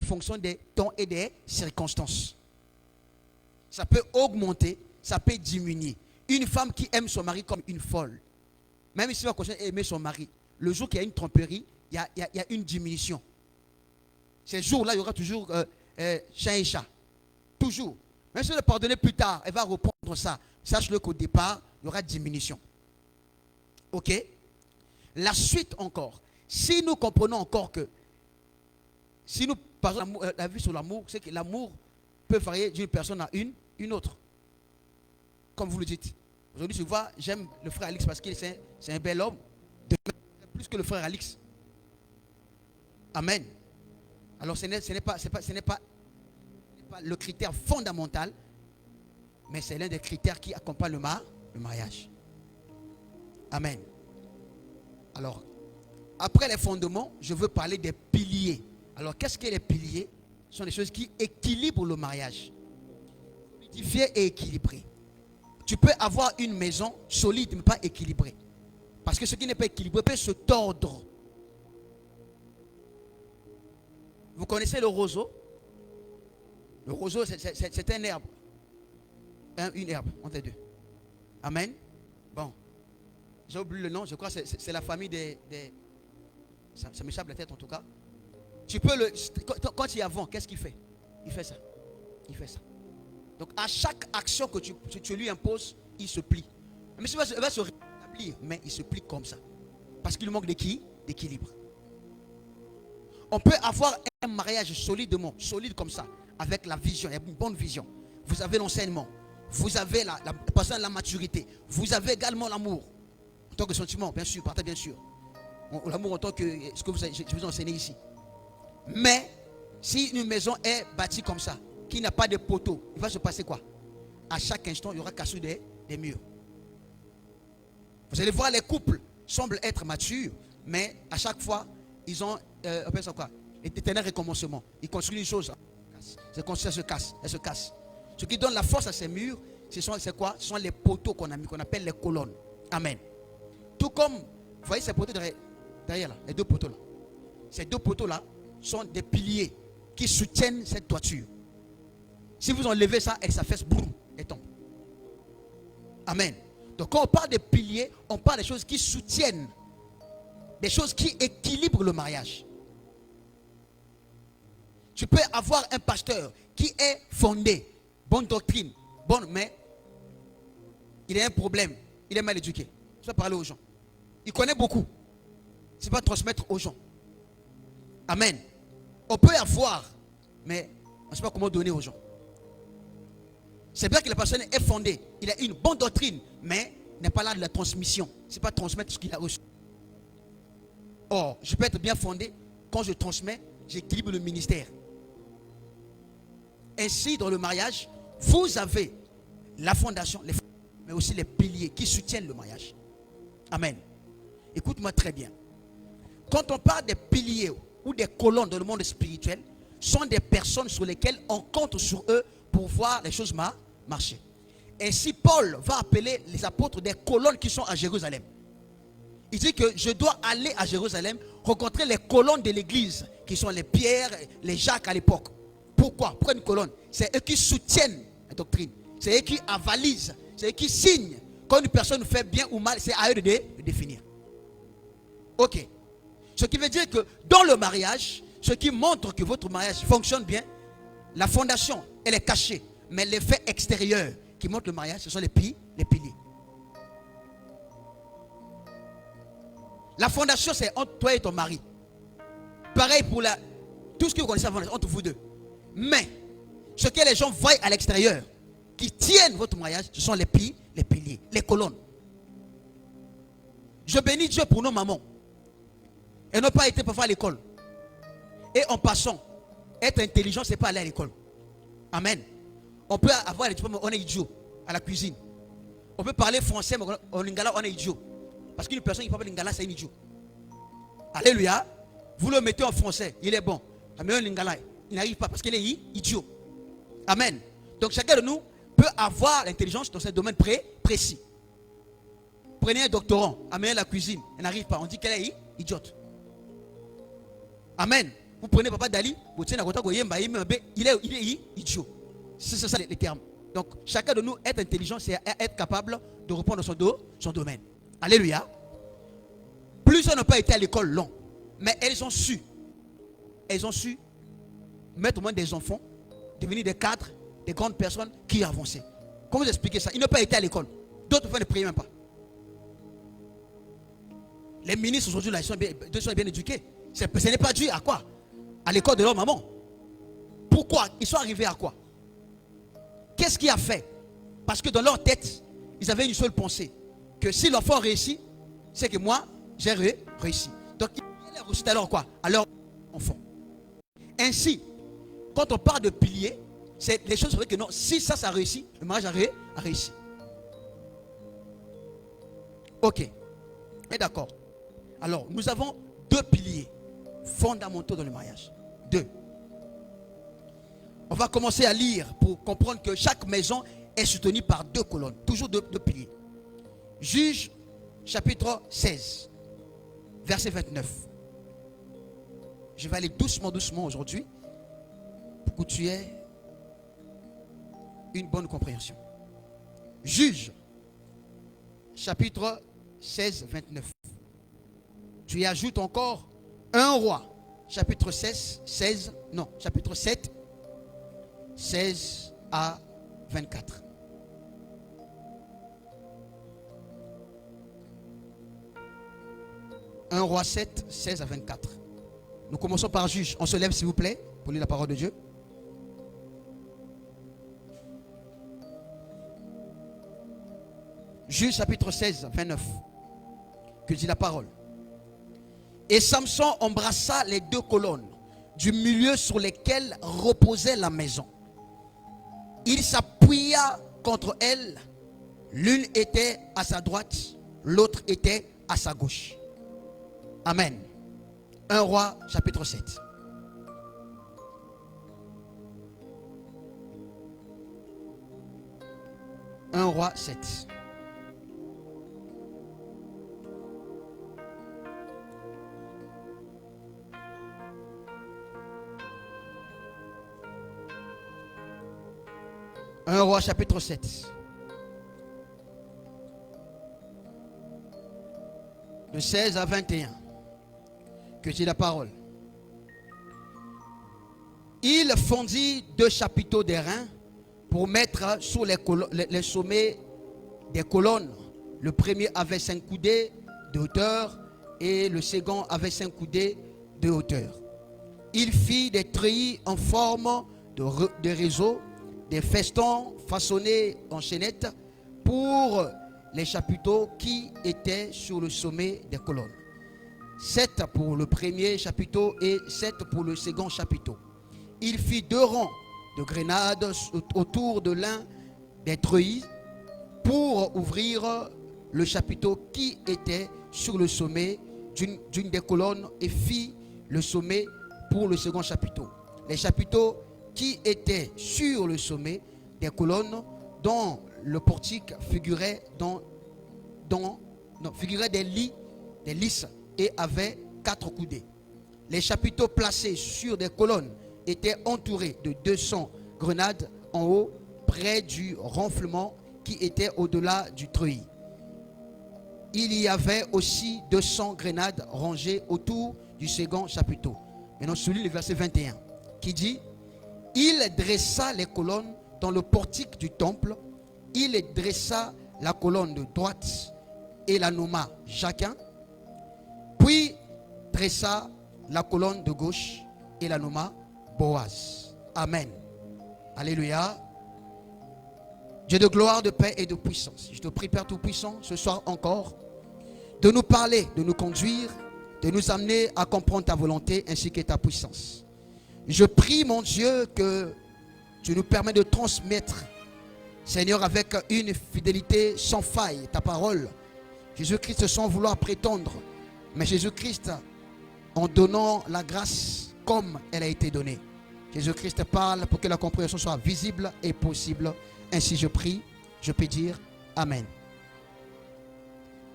fonction des temps et des circonstances. Ça peut augmenter, ça peut diminuer. Une femme qui aime son mari comme une folle, même si elle va continuer à aimer son mari, le jour qu'il y a une tromperie, il y a une diminution. Ces jours-là, il y aura toujours chien et chat. Toujours. Même si elle le pardonner plus tard, elle va reprendre ça. Sache-le qu'au départ, il y aura diminution. Ok? La suite encore. Si nous comprenons encore que, si nous parlons la vue sur l'amour, c'est que l'amour peut varier d'une personne à une autre. Comme vous le dites. Aujourd'hui, je vois, j'aime le frère Alix parce qu'il c'est un bel homme. Plus que le frère Alix. Amen. Alors ce n'est pas le critère fondamental, mais c'est l'un des critères qui accompagne le mariage. Amen. Alors, après les fondements, je veux parler des piliers. Alors, qu'est-ce que les piliers? Ce sont des choses qui équilibrent le mariage. Solidifié et équilibré. Tu peux avoir une maison solide, mais pas équilibrée. Parce que ce qui n'est pas équilibré peut se tordre. Vous connaissez le roseau? Le roseau, c'est un herbe. Une herbe, entre les deux. Amen. Bon. J'ai oublié le nom, je crois que c'est la famille des ça m'échappe la tête en tout cas. Tu peux quand il y a vent, qu'est-ce qu'il fait? Il fait ça. Il fait ça. Donc à chaque action que tu lui imposes, il se plie. Mais il va se rétablir, mais il se plie comme ça. Parce qu'il manque d'équilibre. On peut avoir un mariage solide comme ça, avec la vision, une bonne vision. Vous avez l'enseignement, vous avez la maturité, vous avez également l'amour. En tant que sentiment, bien sûr, partagez bien sûr. L'amour en tant que ce que je vous ai enseigné ici. Mais si une maison est bâtie comme ça, qui n'a pas de poteaux, il va se passer quoi? À chaque instant, il y aura cassé des murs. Vous allez voir, les couples semblent être matures, mais à chaque fois, ils ont on appelle ça quoi? L'éternel recommencement. Ils construisent une chose, ça se casse, elle se casse. Ce qui donne la force à ces murs, c'est quoi? Ce sont les poteaux qu'on a mis, qu'on appelle les colonnes. Amen. Tout comme, vous voyez ces poteaux derrière là, les deux poteaux là. Ces deux poteaux là sont des piliers qui soutiennent cette toiture. Si vous enlevez ça, elle s'affaisse, boum, elle tombe. Amen. Donc quand on parle de piliers, on parle des choses qui soutiennent, des choses qui équilibrent le mariage. Tu peux avoir un pasteur qui est fondé, bonne doctrine, mais il a un problème, il est mal éduqué. Tu vas parler aux gens. Il connaît beaucoup. C'est pas transmettre aux gens. Amen. On peut avoir, mais on ne sait pas comment donner aux gens. C'est bien que la personne est fondée. Il a une bonne doctrine, mais il n'est pas là de la transmission. C'est pas transmettre ce qu'il a reçu. Or, je peux être bien fondé. Quand je transmets, j'équilibre le ministère. Ainsi, dans le mariage, vous avez la fondation, mais aussi les piliers qui soutiennent le mariage. Amen. Écoute-moi très bien. Quand on parle des piliers ou des colonnes dans le monde spirituel, sont des personnes sur lesquelles on compte sur eux pour voir les choses marcher. Ainsi, Paul va appeler les apôtres des colonnes qui sont à Jérusalem. Il dit que je dois aller à Jérusalem rencontrer les colonnes de l'église, qui sont les Pierre, les Jacques à l'époque. Pourquoi? Pourquoi une colonne? C'est eux qui soutiennent la doctrine. C'est eux qui avalisent. C'est eux qui signent. Quand une personne fait bien ou mal, c'est à eux de définir. Ok. Ce qui veut dire que dans le mariage, ce qui montre que votre mariage fonctionne bien, la fondation, elle est cachée. Mais l'effet extérieur qui montre le mariage, ce sont les piliers. La fondation, c'est entre toi et ton mari. Pareil pour tout ce que vous connaissez avant, entre vous deux. Mais, ce que les gens voient à l'extérieur, qui tiennent votre mariage, ce sont les piliers, les colonnes. Je bénis Dieu pour nos mamans. Elles n'ont pas été parfois à l'école. Et en passant, être intelligent, ce n'est pas aller à l'école. Amen. On peut avoir des diplômes, on est idiot à la cuisine. On peut parler français, mais en lingala, on est idiot. Parce qu'une personne qui parle lingala, c'est un idiot. Alléluia. Vous le mettez en français, il est bon. Mais en lingala, il n'arrive pas parce qu'il est idiot. Amen. Donc chacun de nous peut avoir l'intelligence dans ce domaine précis. Prenez un doctorant, amenez la cuisine, elle n'arrive pas. On dit qu'elle est idiote. Amen. Vous prenez Papa Dali, il est idiot. C'est ça les termes. Donc, chacun de nous, être intelligent, c'est être capable de reprendre son domaine. Alléluia. Plusieurs n'ont pas été à l'école long, mais elles ont su mettre au moins des enfants, devenir des cadres, des grandes personnes qui avançaient. Comment vous expliquez ça? Ils n'ont pas été à l'école. D'autres ne priaient même pas. Les ministres aujourd'hui, là, ils sont bien éduqués. Ce n'est pas dû à quoi? À l'école de leur maman. Pourquoi? Ils sont arrivés à quoi? Qu'est-ce qui a fait? Parce que dans leur tête, ils avaient une seule pensée. Que si l'enfant réussit, c'est que moi, j'ai réussi. Donc, ils ont réussi alors quoi? À leur enfant. Ainsi, quand on parle de piliers, c'est les choses sont vraies que non, si ça réussit, le mariage a réussi. Ok. Et d'accord. Alors, nous avons deux piliers fondamentaux dans le mariage. Deux. On va commencer à lire pour comprendre que chaque maison est soutenue par deux colonnes. Toujours deux piliers. Juge, chapitre 16, verset 29. Je vais aller doucement aujourd'hui pour que tu aies une bonne compréhension. Juge, chapitre 16, 29. Tu y ajoutes encore un roi, chapitre 16, chapitre 7, 16 à 24. Un roi 7, 16 à 24. Nous commençons par Juge. On se lève s'il vous plaît pour lire la parole de Dieu. Juge chapitre 16, 29. Que dit la parole? Et Samson embrassa les deux colonnes du milieu sur lesquelles reposait la maison. Il s'appuya contre elles. L'une était à sa droite, l'autre était à sa gauche. Amen. 1 Roi chapitre 7. Un Roi 7. Un Roi chapitre 7. De 16 à 21. Que dit la parole? Il fondit 2 chapiteaux d'airain pour mettre sur les sommets des colonnes. Le premier avait 5 coudées de hauteur et le second avait 5 coudées de hauteur. Il fit des treillis en forme de réseau, des festons façonnés en chaînettes pour les chapiteaux qui étaient sur le sommet des colonnes. 7 pour le premier chapiteau et 7 pour le second chapiteau. Il fit 2 rangs de grenades autour de l'un des treillis pour ouvrir le chapiteau qui était sur le sommet d'une des colonnes et fit le sommet pour le second chapiteau. Les chapiteaux qui étaient sur le sommet des colonnes dont le portique figurait figurait des lys et avait 4 coudées. Les chapiteaux placés sur des colonnes étaient entourés de 200 grenades en haut, près du renflement qui était au-delà du treillis. Il y avait aussi 200 grenades rangées autour du second chapiteau. Maintenant, souligne le verset 21 qui dit: il dressa les colonnes dans le portique du temple. Il dressa la colonne de droite et la nomma Jachin. Puis dressa la colonne de gauche et la nomma Boaz. Amen. Alléluia. Dieu de gloire, de paix et de puissance, je te prie, Père Tout-Puissant, ce soir encore, de nous parler, de nous conduire, de nous amener à comprendre ta volonté ainsi que ta puissance. Je prie, mon Dieu, que tu nous permets de transmettre, Seigneur, avec une fidélité sans faille, ta parole. Jésus-Christ sans vouloir prétendre, mais Jésus-Christ en donnant la grâce comme elle a été donnée. Jésus-Christ parle pour que la compréhension soit visible et possible. Ainsi je prie, je peux dire Amen.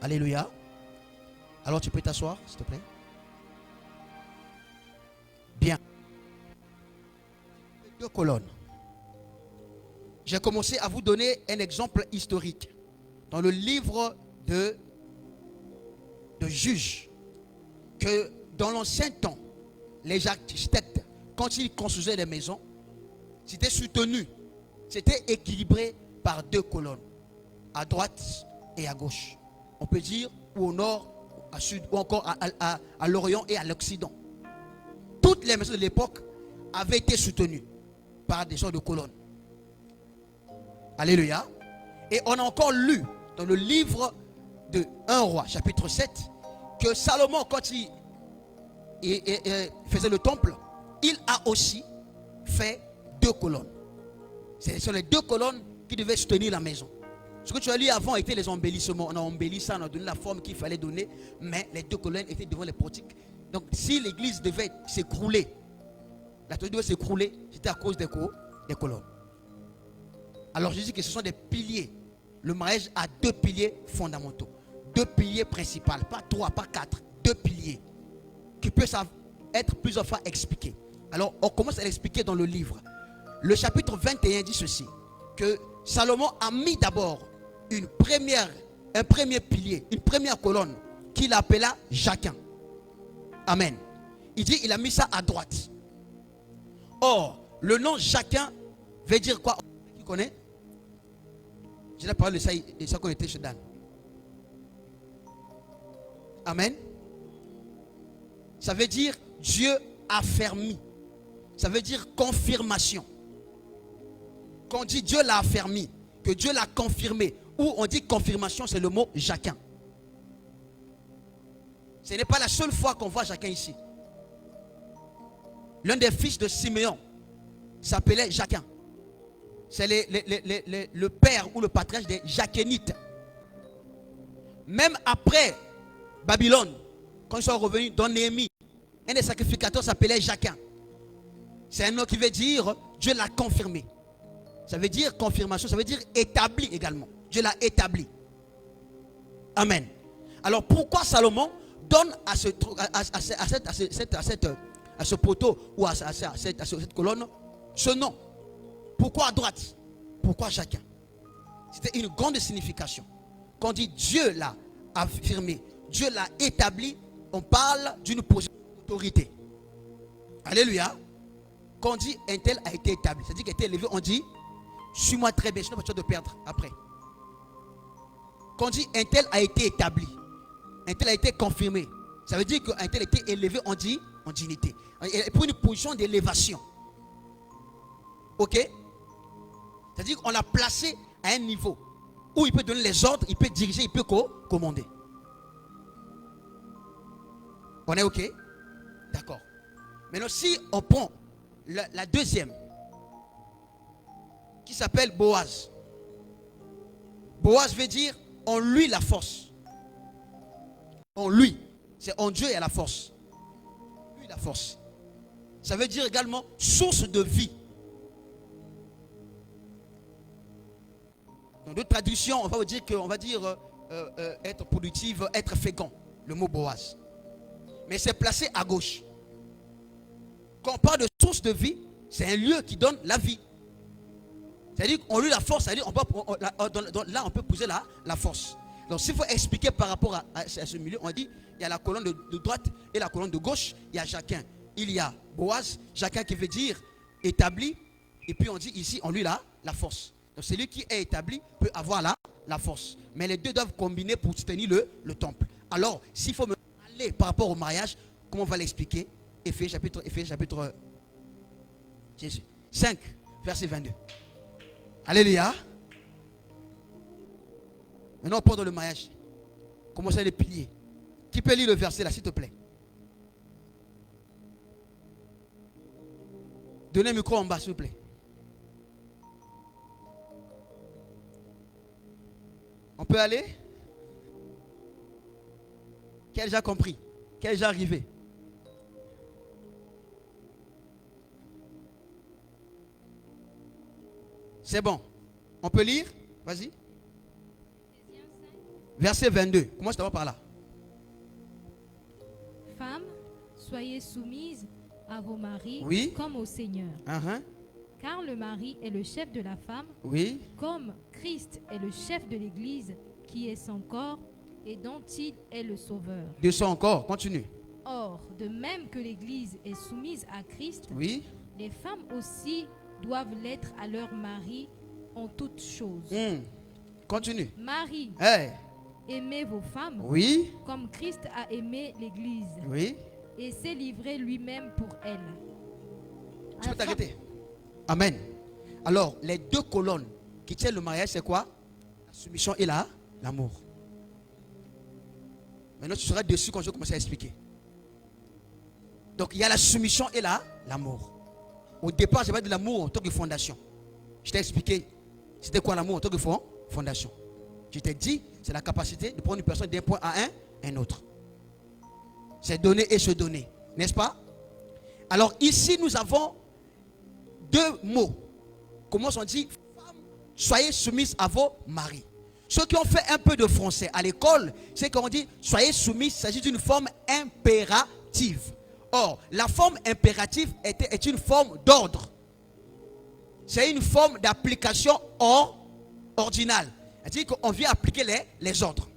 Alléluia. Alors tu peux t'asseoir, s'il te plaît. Bien. 2 colonnes. J'ai commencé à vous donner un exemple historique. Dans le livre de Juges, que dans l'ancien temps, les architectes, quand ils construisaient des maisons, c'était soutenu, c'était équilibré par 2 colonnes, à droite et à gauche. On peut dire ou au nord, à sud, ou encore à l'Orient et à l'Occident. Toutes les maisons de l'époque avaient été soutenues par des sortes de colonnes. Alléluia. Et on a encore lu dans le livre de 1 roi, chapitre 7, que Salomon, quand il faisait le temple, il a aussi fait 2 colonnes. Ce sont les 2 colonnes qui devaient soutenir la maison. Ce que tu as lu avant était les embellissements. On a embelli ça, on a donné la forme qu'il fallait donner, mais les 2 colonnes étaient devant les portiques. Donc si l'église devait s'écrouler, la tour devait s'écrouler, c'était à cause des colonnes. Alors je dis que ce sont des piliers. Le mariage a 2 piliers fondamentaux. 2 piliers principaux, pas 3, pas 4. 2 piliers qui peuvent être plusieurs fois expliqués. Alors on commence à l'expliquer dans le livre. Le chapitre 21 dit ceci, que Salomon a mis d'abord un premier pilier, une première colonne qu'il appela Jachin. Amen. Il dit il a mis ça à droite. Or, le nom Jachin veut dire quoi? Qui connaît? J'ai la parole de ça et ça qu'on était chez Dan. Amen. Ça veut dire Dieu affermi. Ça veut dire confirmation. Quand on dit Dieu l'a affermi, que Dieu l'a confirmé, ou on dit confirmation, c'est le mot Jachin. Ce n'est pas la seule fois qu'on voit Jachin ici. L'un des fils de Siméon s'appelait Jachin. C'est le père ou le patriarche des Jachénites. Même après Babylone, quand ils sont revenus dans Néhémie, un des sacrificateurs s'appelait Jachin. C'est un nom qui veut dire Dieu l'a confirmé. Ça veut dire confirmation, ça veut dire établi également. Dieu l'a établi. Amen. Alors pourquoi Salomon donne à ce poteau ou à cette colonne ce nom? Pourquoi à droite? Pourquoi Jachin? C'était une grande signification. Quand on dit Dieu l'a affirmé, Dieu l'a établi, on parle d'une position d'autorité. Alléluia. Quand on dit un tel a été établi, c'est-à-dire qu'il a été élevé, on dit suis-moi très bien, sinon pas de perdre après. Quand on dit un tel a été établi, un tel a été confirmé, ça veut dire qu'un tel a été élevé, on dit en dignité. Pour une position d'élévation. Ok? C'est-à-dire qu'on l'a placé à un niveau où il peut donner les ordres, il peut diriger, il peut commander. On est ok? D'accord. Maintenant, si on prend la deuxième, qui s'appelle Boaz. Boaz veut dire en lui la force. En lui. C'est en Dieu et la force. Lui la force. Ça veut dire également source de vie. Dans d'autres traductions, on va dire être productive, être fécond. Le mot Boaz. Mais c'est placé à gauche. Quand on parle de source de vie, c'est un lieu qui donne la vie. C'est-à-dire qu'on lui la force, c'est-à-dire là on peut poser la force. Donc s'il faut expliquer par rapport à ce milieu, on dit il y a la colonne de droite et la colonne de gauche, il y a Jachin. Il y a Boaz, Jachin qui veut dire établi, et puis on dit ici on lui la force. Donc celui qui est établi peut avoir la force. Mais les deux doivent combiner pour soutenir le temple. Alors s'il faut me parler par rapport au mariage, comment on va l'expliquer? Éphésiens chapitre 5, verset 22. Alléluia. Maintenant on part dans le mariage. Comment ça les piliers? Qui peut lire le verset là s'il te plaît? Donnez le micro en bas s'il vous plaît. On peut aller? Qui a déjà compris? Qui a déjà arrivé? C'est bon. On peut lire? Vas-y. Verset 22. Commence d'abord par là. Femmes, soyez soumises à vos maris Oui. comme au Seigneur. Car le mari est le chef de la femme, Oui. comme Christ est le chef de l'Église, qui est son corps et dont il est le sauveur. Descends encore, continue. Or, de même que l'Église est soumise à Christ, Oui. les femmes aussi doivent l'être à leur mari en toutes choses. Continue. Marie, Hey. aimez vos femmes, Oui. comme Christ a aimé l'Église, Oui. et s'est livré lui-même pour elle. Tu peux t'arrêter. Amen. Alors, les deux colonnes qui tiennent le mariage, c'est quoi? La soumission et l'amour. Maintenant, tu seras dessus quand je vais commencer à expliquer. Donc, il y a la soumission et l'amour. Au départ, je vais de l'amour en tant que fondation. Je t'ai expliqué c'était quoi l'amour en tant que fondation. Je t'ai dit, c'est la capacité de prendre une personne d'un point à un autre. C'est donner et se donner. N'est-ce pas? Alors, ici, nous avons deux mots. Comment on dit? Femmes, soyez soumises à vos maris. Ceux qui ont fait un peu de français à l'école, c'est qu'on dit soyez soumises, il s'agit d'une forme impérative. Or, la forme impérative est une forme d'ordre. C'est une forme d'application ordinale. C'est-à-dire qu'on vient appliquer les ordres.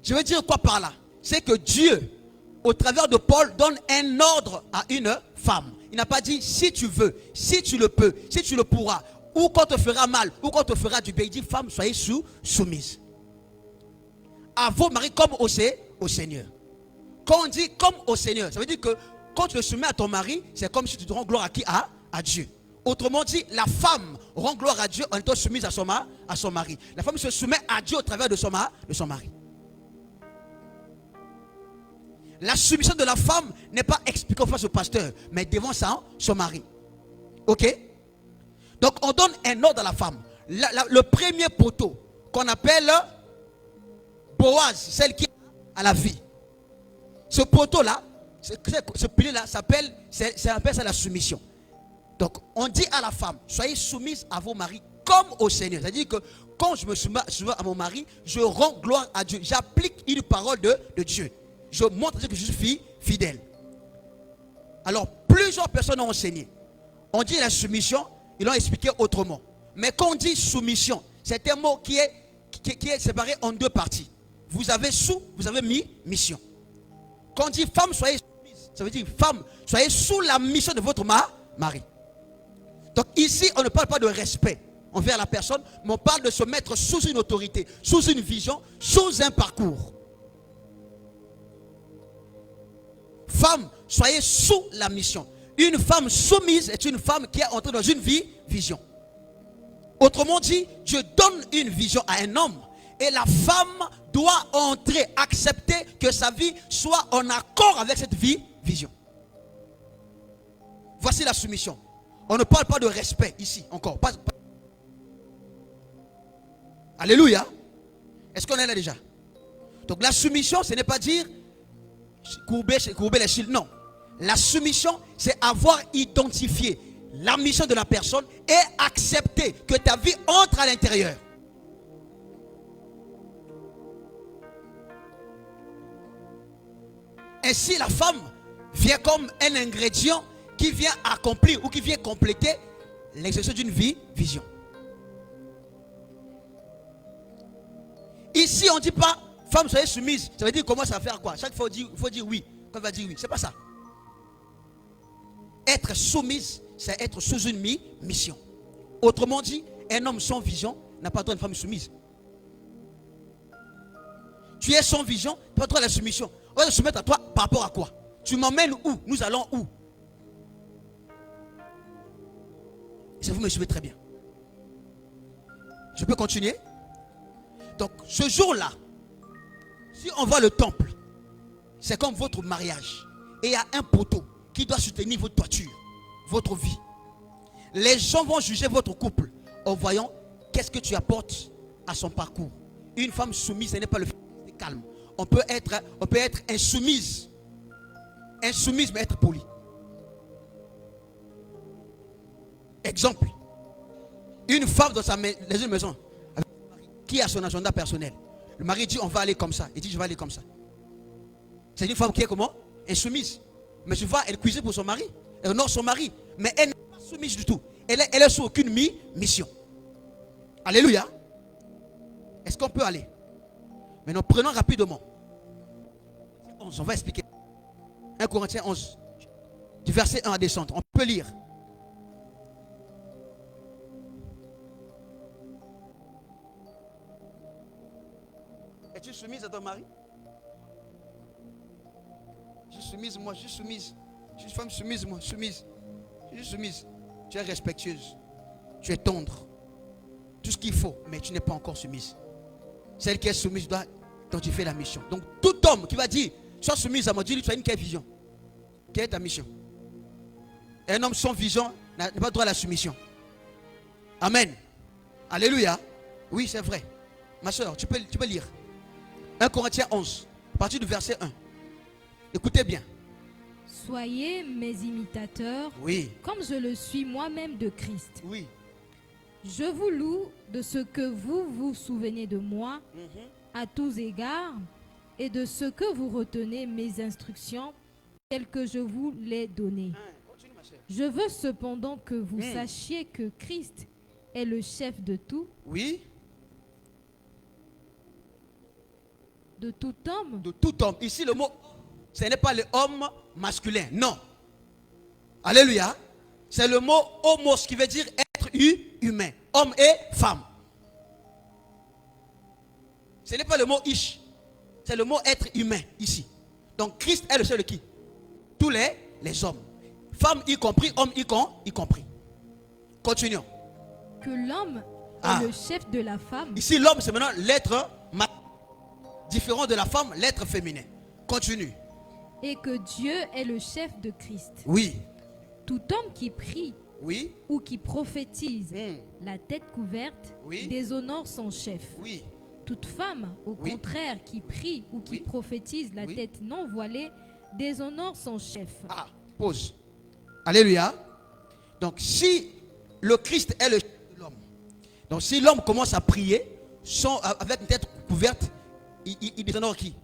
Je veux dire quoi par là? C'est que Dieu, au travers de Paul, donne un ordre à une femme. Il n'a pas dit si tu veux, si tu le peux, si tu le pourras, ou quand on te fera mal, ou quand on te fera du bien. Il dit femme, soyez soumises à vos maris comme au Seigneur. Quand on dit comme au Seigneur, ça veut dire que quand tu te soumets à ton mari, c'est comme si tu te rends gloire à qui? À Dieu. Autrement dit, la femme rend gloire à Dieu en étant soumise à son mari. La femme se soumet à Dieu au travers de son mari. La soumission de la femme n'est pas expliquée face au pasteur, mais devant son mari. Ok? Donc on donne un ordre à la femme. Le premier poteau qu'on appelle Boaz, celle qui a la vie. Ce poteau-là, ce pilier-là s'appelle ça la soumission. Donc on dit à la femme, soyez soumise à vos maris comme au Seigneur. C'est-à-dire que quand je me soumets à mon mari, je rends gloire à Dieu. J'applique une parole de Dieu. Je montre que je suis fidèle. Alors, plusieurs personnes ont enseigné. On dit la soumission, ils l'ont expliqué autrement. Mais quand on dit soumission, c'est un mot qui est séparé en deux parties. Vous avez mission. Quand on dit femme, soyez soumise, ça veut dire femme, soyez sous la mission de votre mari. Donc ici, on ne parle pas de respect envers la personne, mais on parle de se mettre sous une autorité, sous une vision, sous un parcours. Femme, soyez sous la mission. Une femme soumise est une femme qui est entrée dans une vision. Autrement dit, Dieu donne une vision à un homme et la femme doit entrer, accepter que sa vie soit en accord avec cette vision. Voici la soumission. On ne parle pas de respect ici encore. Alléluia. Est-ce qu'on est là déjà? Donc la soumission, ce n'est pas dire courber les cils. Non. La soumission, c'est avoir identifié la mission de la personne et accepter que ta vie entre à l'intérieur. Ainsi, la femme vient comme un ingrédient qui vient accomplir ou qui vient compléter l'exercice d'une vision. Ici, on ne dit pas femme, soyez soumise. Ça veut dire commence à faire quoi? Chaque fois, il faut dire oui. Quand on va dire oui, c'est pas ça. Être soumise, c'est être sous une mission. Autrement dit, un homme sans vision n'a pas droit à une femme soumise. Tu es sans vision, tu n'as pas droit à la soumission. On va se soumettre à toi par rapport à quoi? Tu m'emmènes où? Nous allons où? Si vous me suivez très bien. Je peux continuer? Donc, ce jour-là, si on voit le temple, c'est comme votre mariage. Et il y a un poteau qui doit soutenir votre toiture, votre vie. Les gens vont juger votre couple en voyant qu'est-ce que tu apportes à son parcours. Une femme soumise, ce n'est pas le fait d'être calme. On peut être insoumise. Insoumise, mais être poli. Exemple. Une femme dans une maison qui a son agenda personnel. Le mari dit on va aller comme ça. Il dit je vais aller comme ça. C'est une femme qui est comment? Insoumise. Mais tu vois, elle cuisine pour son mari. Elle honore son mari. Mais elle n'est pas soumise du tout. Elle est sous aucune mission. Alléluia. Est-ce qu'on peut aller? Maintenant, prenons rapidement. On va expliquer. 1 Corinthiens 11. Du verset 1 à descendre. On peut lire. Es-tu soumise à ton mari? Je suis soumise, moi, je suis soumise. Je suis une femme soumise, moi, soumise. Je suis soumise. Tu es respectueuse. Tu es tendre. Tout ce qu'il faut, mais tu n'es pas encore soumise. Celle qui est soumise doit identifier la mission. Donc, tout homme qui va dire, sois soumise à moi, dis-lui, tu as une quelle vision? Quelle est ta mission? Un homme sans vision n'a pas droit à la soumission. Amen. Alléluia. Oui, c'est vrai. Ma soeur, tu peux lire. 1 Corinthiens 11, à partir du verset 1. Écoutez bien. Soyez mes imitateurs, Oui. comme je le suis moi-même de Christ. Oui. Je vous loue de ce que vous vous souvenez de moi à tous égards et de ce que vous retenez mes instructions telles que je vous les données. Je veux cependant que vous sachiez que Christ est le chef de tout. Oui. De tout homme. De tout homme. Ici, le mot, ce n'est pas le homme masculin. Non. Alléluia. C'est le mot homos qui veut dire être humain. Homme et femme. Ce n'est pas le mot ish. C'est le mot être humain ici. Donc Christ est le chef de qui? Tous les hommes. Femmes y compris, hommes y compris. Continuons. Que l'homme est le chef de la femme. Ici, l'homme, c'est maintenant l'être différent de la femme, l'être féminin. Continue. Et que Dieu est le chef de Christ. Oui. Tout homme qui prie ou qui prophétise la tête couverte déshonore son chef. Oui. Toute femme, au contraire, qui prie ou qui prophétise la tête non voilée déshonore son chef. Ah, pause. Alléluia. Donc, si le Christ est le chef de l'homme, donc si l'homme commence à prier avec une tête couverte, il déshonore qui?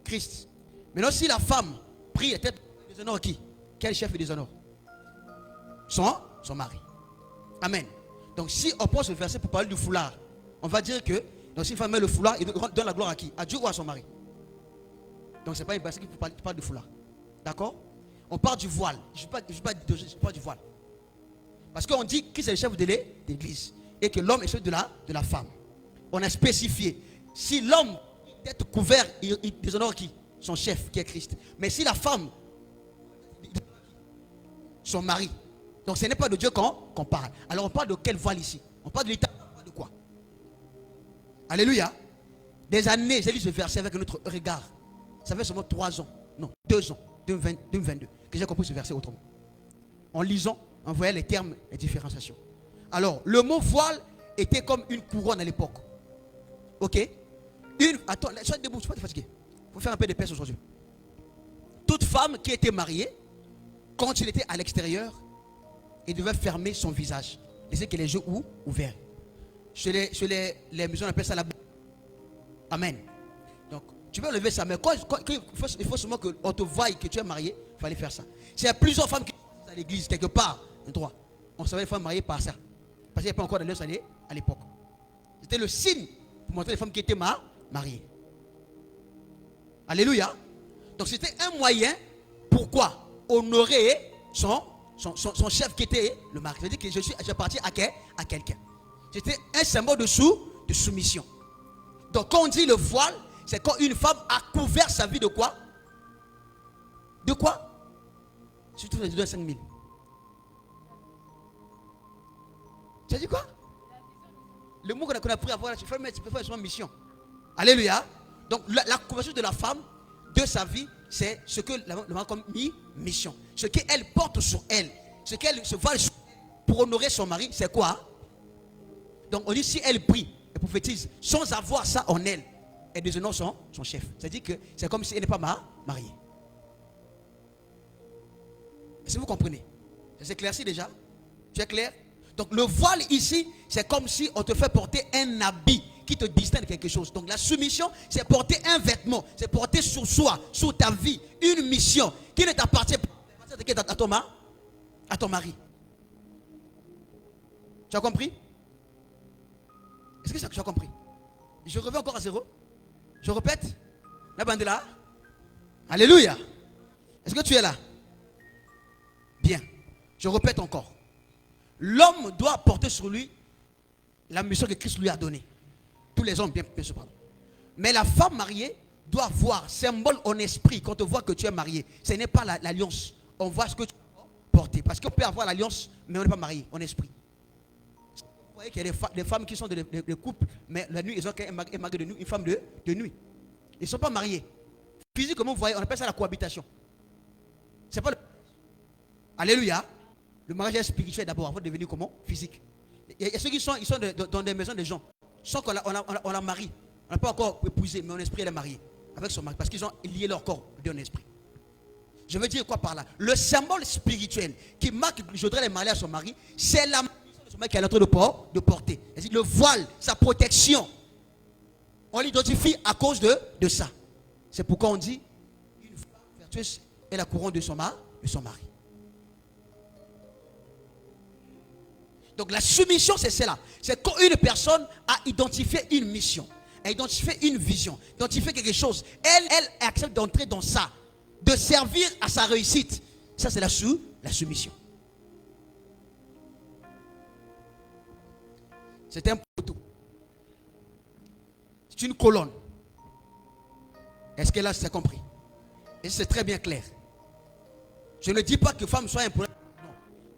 Christ. Maintenant, si la femme prie la tête, il déshonore qui? Quel chef il déshonore? Son mari. Amen. Donc, si on prend ce verset pour parler du foulard, on va dire que donc, si une femme met le foulard, il donne la gloire à qui? À Dieu ou à son mari? Donc, ce n'est pas une verset qui parle du foulard. D'accord? On parle du voile. Je ne parle du voile. Parce qu'on dit qui c'est le chef de l'église et que l'homme est chef de la femme. On a spécifié. Si l'homme est couvert, il déshonore qui? Son chef, qui est Christ. Mais si la femme, son mari. Donc ce n'est pas de Dieu qu'on parle. Alors on parle de quel voile ici? On parle de l'État. On parle de quoi? Alléluia. Des années, j'ai lu ce verset avec un autre regard. Ça fait seulement 3 ans. Non, 2 ans. 2022. Que j'ai compris ce verset autrement. En lisant, on voyait les termes, les différenciations. Alors, le mot voile était comme une couronne à l'époque. Ok? Attends, sois debout, je ne suis pas fatigué. Il faut faire un peu de paix aujourd'hui. Toute femme qui était mariée, quand il était à l'extérieur, il devait fermer son visage. Laisser que les yeux ouverts. Chez les musulmans, on appelle ça la bouche. Amen. Donc, tu peux lever ça, mais il faut seulement qu'on te voie que tu es marié, il fallait faire ça. S'il y a plusieurs femmes qui sont à l'église, quelque part, droit, on savait les femmes mariées par ça. Parce qu'il n'y avait pas encore de l'heure à l'époque. C'était le signe pour montrer les femmes qui étaient mariées. Alléluia. Donc c'était un moyen, pourquoi? Honorer son chef qui était le mari. C'est-à-dire que j'appartiens à quelqu'un. C'était un symbole de soumission. Donc quand on dit le voile, c'est quand une femme a couvert sa vie de quoi? De quoi? Surtout les 2 à 5 000. Tu as dit quoi? Le mot qu'on a appris à voir, tu peux faire son mission. Alléluia. Donc la couverture de la femme, de sa vie, c'est ce que la femme comme mission. Ce qu'elle porte sur elle. Ce qu'elle se voile pour honorer son mari, c'est quoi? Donc on dit si elle prie et prophétise sans avoir ça en elle, elle déshonore son chef. C'est-à-dire que c'est comme si elle n'est pas mariée. Est-ce que vous comprenez? Ça s'éclaircit déjà? Tu es clair? Donc le voile ici, c'est comme si on te fait porter un habit qui te distingue de quelque chose. Donc la soumission, c'est porter un vêtement, c'est porter sur soi, sur ta vie, une mission qui ne t'appartient pas à ton mari. Tu as compris? Est-ce que tu as compris? Je reviens encore à zéro. Je répète. La bande est là. Alléluia. Est-ce que tu es là? Bien. Je répète encore. L'homme doit porter sur lui la mission que Christ lui a donnée. Tous les hommes, bien sûr, pardon. Mais la femme mariée doit voir, symbole en esprit, quand on voit que tu es marié. Ce n'est pas l'alliance. On voit ce que tu as porté. Parce qu'on peut avoir l'alliance, mais on n'est pas marié, en esprit. Vous voyez qu'il y a des femmes qui sont des couples, mais la nuit, ils ont un mari de nuit, une femme de nuit. Ils ne sont pas mariés. Physiquement, vous voyez, on appelle ça la cohabitation. C'est pas le... Alléluia. Le mariage est spirituel d'abord, avant de devenir comment? Physique. Il y a ceux qui sont, dans des maisons des gens. Sans qu'on la marie. On n'a pas encore épousé, mais en esprit, elle est mariée avec son mari. Parce qu'ils ont lié leur corps d'un esprit. Je veux dire quoi par là? Le symbole spirituel qui marque que je voudrais les marier à son mari, c'est la mission de son mari qu'elle est en train de porter. C'est-à-dire le voile, sa protection. On l'identifie à cause de ça. C'est pourquoi on dit une femme vertueuse est la couronne de son mari. Donc la soumission, c'est cela. C'est quand une personne a identifié une mission, a identifié une vision, identifié quelque chose. Elle accepte d'entrer dans ça, de servir à sa réussite. Ça, c'est la soumission. C'est un poteau. C'est une colonne. Est-ce que là, c'est compris? Et c'est très bien clair. Je ne dis pas que femme soit un problème.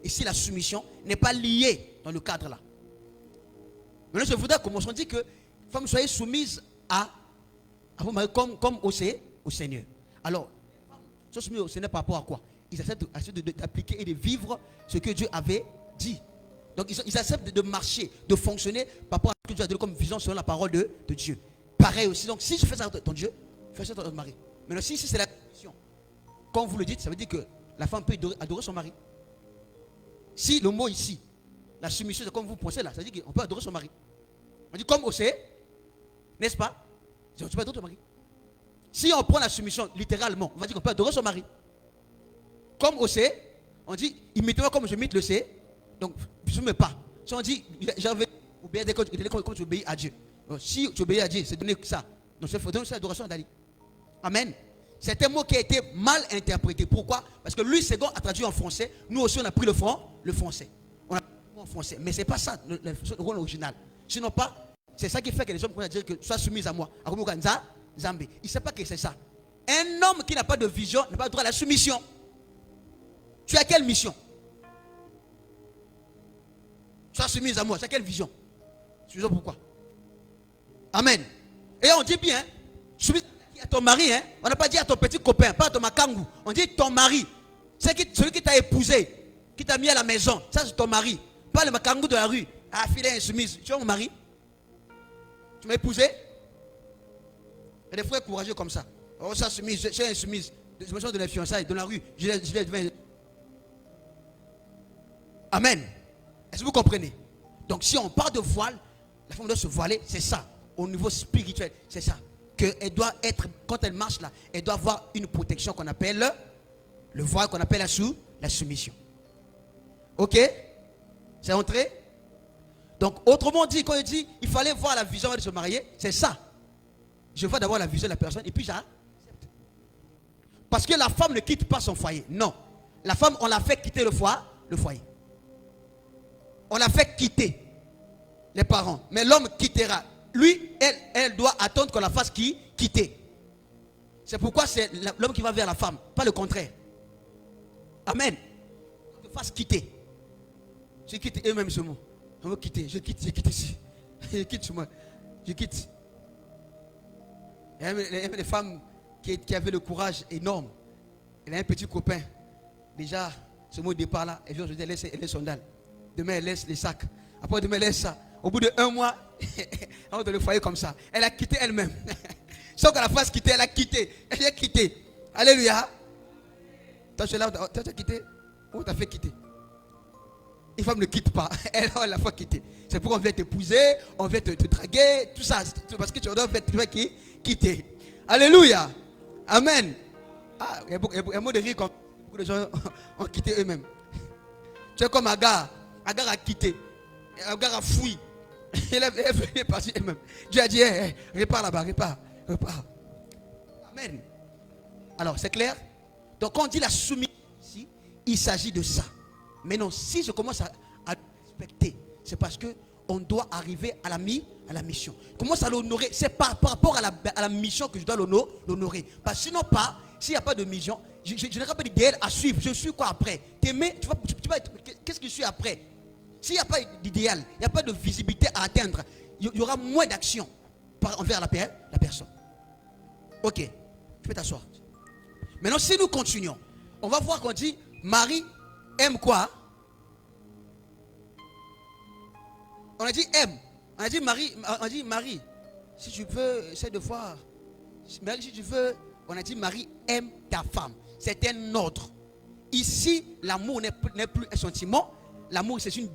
Ici, la soumission n'est pas liée dans le cadre là. Maintenant, je voudrais commencer. On dit que femmes soyez soumises à vos maris comme au Seigneur. Alors, sont soumis au Seigneur par rapport à quoi? Ils acceptent d'appliquer et de vivre ce que Dieu avait dit. Donc, ils acceptent de marcher, de fonctionner par rapport à ce que Dieu a donné comme vision selon la parole de Dieu. Pareil aussi. Donc, si je fais ça à ton Dieu, fais ça à ton mari. Maintenant, si c'est la soumission, comme vous le dites, ça veut dire que la femme peut adorer son mari. Si le mot ici, la soumission, c'est comme vous pensez là, ça veut dire qu'on peut adorer son mari. On dit comme Osée, n'est-ce pas? Tu peux adorer ton mari. Si on prend la soumission littéralement, on va dire qu'on peut adorer son mari. Comme Osée, on dit imite-moi comme je imite le C. Donc, je ne me pas. Si on dit j'avais obéi comme tu obéis à Dieu. Donc, si tu obéis à Dieu, c'est donner ça. Donc, c'est donner l'adoration à Dali. Amen. C'est un mot qui a été mal interprété. Pourquoi? Parce que Louis II a traduit en français. Nous aussi, on a pris le français. On a pris le mot en français. Mais ce n'est pas ça le rôle original. Sinon pas, c'est ça qui fait que les hommes vont dire que sois soumis à moi. Il ne sait pas que c'est ça. Un homme qui n'a pas de vision n'a pas droit à la soumission. Tu as quelle mission? Sois soumise à moi. Tu as quelle vision? Tu sais pourquoi? Amen. Et on dit bien, soumis à ton mari, hein? On n'a pas dit à ton petit copain, pas à ton makangou. On dit ton mari. Celui qui t'a épousé, qui t'a mis à la maison, ça c'est ton mari. Pas le makangou de la rue. Ah, fille insoumise. Tu es mon mari? Tu m'as épousé? Il y a des frères courageux comme ça. Oh, ça soumise, je suis insoumise. Je me sens de la fiançailles, de la rue. Je l'ai. Amen. Est-ce que vous comprenez? Donc si on parle de voile, la femme doit se voiler, c'est ça. Au niveau spirituel, c'est ça. Qu'elle doit être, quand elle marche là, elle doit avoir une protection qu'on appelle le voile, qu'on appelle la soumission. Ok? C'est entré? Donc autrement dit, quand il dit il fallait voir la vision de se marier, c'est ça. Je vois d'abord la vision de la personne et puis j'accepte. Parce que la femme ne quitte pas son foyer. Non. La femme, on l'a fait quitter le foyer. On l'a fait quitter les parents. Mais l'homme quittera. Lui, elle doit attendre qu'on la fasse quitter. C'est pourquoi c'est l'homme qui va vers la femme, pas le contraire. Amen. Qu'on te fasse quitter. Je quitte eux-mêmes ce mot. On veut quitter. Je quitte ici. Je quitte chez moi. Je quitte. Il y avait des femmes qui avaient le courage énorme. Elle a un petit copain. Déjà, ce mot de départ là, elle vient, je dis, elle laisse les sandales. Demain, elle laisse les sacs. Après, demain, elle laisse ça. Au bout de 1 mois, elle va dans le foyer comme ça. Elle a quitté elle-même. Sans qu'on la fasse quitter, elle a quitté. Elle a quitté. Alléluia. Toi, tu es là, tu as quitté. Où t'as fait quitter? Une femme ne quitte pas. Elle la fait quitter. C'est pourquoi on vient t'épouser, on vient te draguer, tout ça. Parce que tu dois faire quitter. Alléluia. Amen. Ah, il y a un mot de rire quand beaucoup de gens ont quitté eux-mêmes. Tu es comme Agar. Agar a quitté. Le gars a fouillé. Elle est partie elle-même. Dieu a dit, repars là-bas, repars. Amen. Alors, c'est clair? Donc, quand on dit la soumission, ici, il s'agit de ça. Mais non, si je commence à respecter, c'est parce que on doit arriver à la mission. Commence à l'honorer. C'est par rapport à la mission que je dois l'honorer. Parce que sinon pas, s'il n'y a pas de mission, je n'aurai pas d'idéal à suivre. Je suis quoi après? T'aimer, qu'est-ce que je suis après? S'il n'y a pas d'idéal, il n'y a pas de visibilité à atteindre, il y aura moins d'action envers la personne. Ok, tu peux t'asseoir. Maintenant, si nous continuons, on va voir qu'on dit Marie aime quoi? On a dit aime. On a dit Marie, si tu veux, essaie de voir. Marie, si tu veux, on a dit Marie aime ta femme. C'est un ordre. Ici, l'amour n'est plus un sentiment. L'amour, c'est une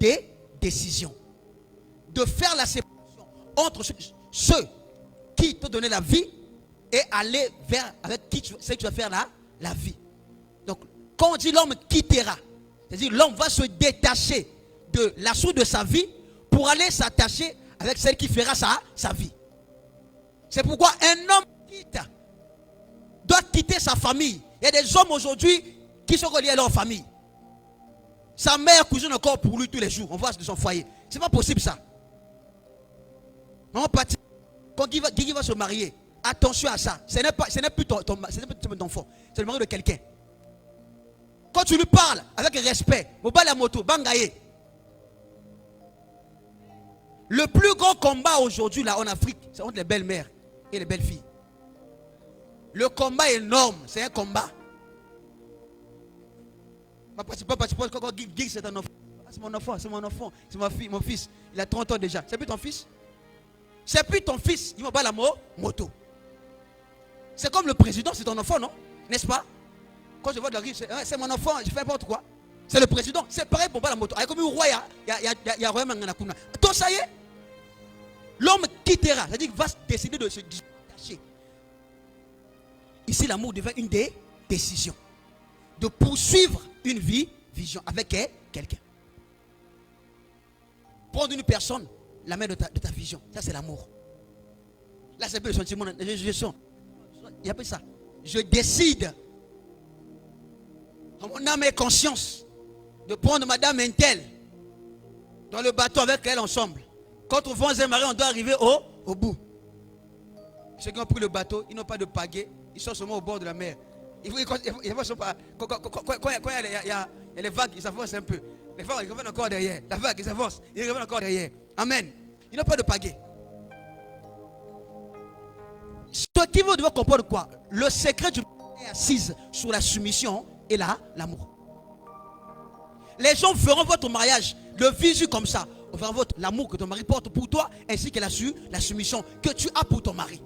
décision. De faire la séparation entre ceux qui t'ont donné la vie et aller vers avec qui tu vas faire la vie. Donc, quand on dit l'homme quittera, c'est-à-dire l'homme va se détacher de la source de sa vie pour aller s'attacher avec celle qui fera sa vie. C'est pourquoi un homme doit quitter sa famille. Il y a des hommes aujourd'hui qui sont reliés à leur famille. Sa mère cuisine encore pour lui tous les jours. On voit de son foyer. C'est pas possible ça. Maman Pati, quand Guigui va se marier, attention à ça. Ce n'est plus ton enfant. C'est le mari de quelqu'un. Quand tu lui parles avec respect, la moto, bangaye. Le plus grand combat aujourd'hui là en Afrique, c'est entre les belles-mères et les belles-filles. Le combat est énorme, c'est un combat. C'est un enfant. C'est mon enfant, c'est ma fille, mon fils. Il a 30 ans déjà. C'est plus ton fils? C'est plus ton fils. Il m'a pas la moto. C'est comme le président, c'est ton enfant, non? N'est-ce pas? Quand je vois de la rue, c'est mon enfant, je fais n'importe quoi. C'est le président. C'est pareil pour pas la moto. Comme un roi, il y a roi Manganakuna. Donc ça y est. L'homme quittera. C'est-à-dire qu'il va décider de se détacher. Ici, l'amour devient une décision. De poursuivre une vision avec quelqu'un. Prendre une personne, la main de ta vision. Ça, c'est l'amour. Là, c'est plus le sentiment. Il y a pas ça. Je décide, en mon âme et conscience, de prendre madame Intel dans le bateau avec elle ensemble. Quand on va un mari, on doit arriver au bout. Ceux qui ont pris le bateau, ils n'ont pas de pagaie. Ils sont seulement au bord de la mer. Quand il y a les vagues, ils s'avancent un peu. Les vagues, ils reviennent encore derrière. La vague, ils avancent. Ils reviennent encore derrière. Amen. Ils n'ont pas de pagaie. Ce qui vous devez comprendre quoi? Le secret du est assise sur la soumission et l'amour. Les gens feront votre mariage, le visu comme ça. On verra l'amour que ton mari porte pour toi, ainsi que la soumission que tu as pour ton mari.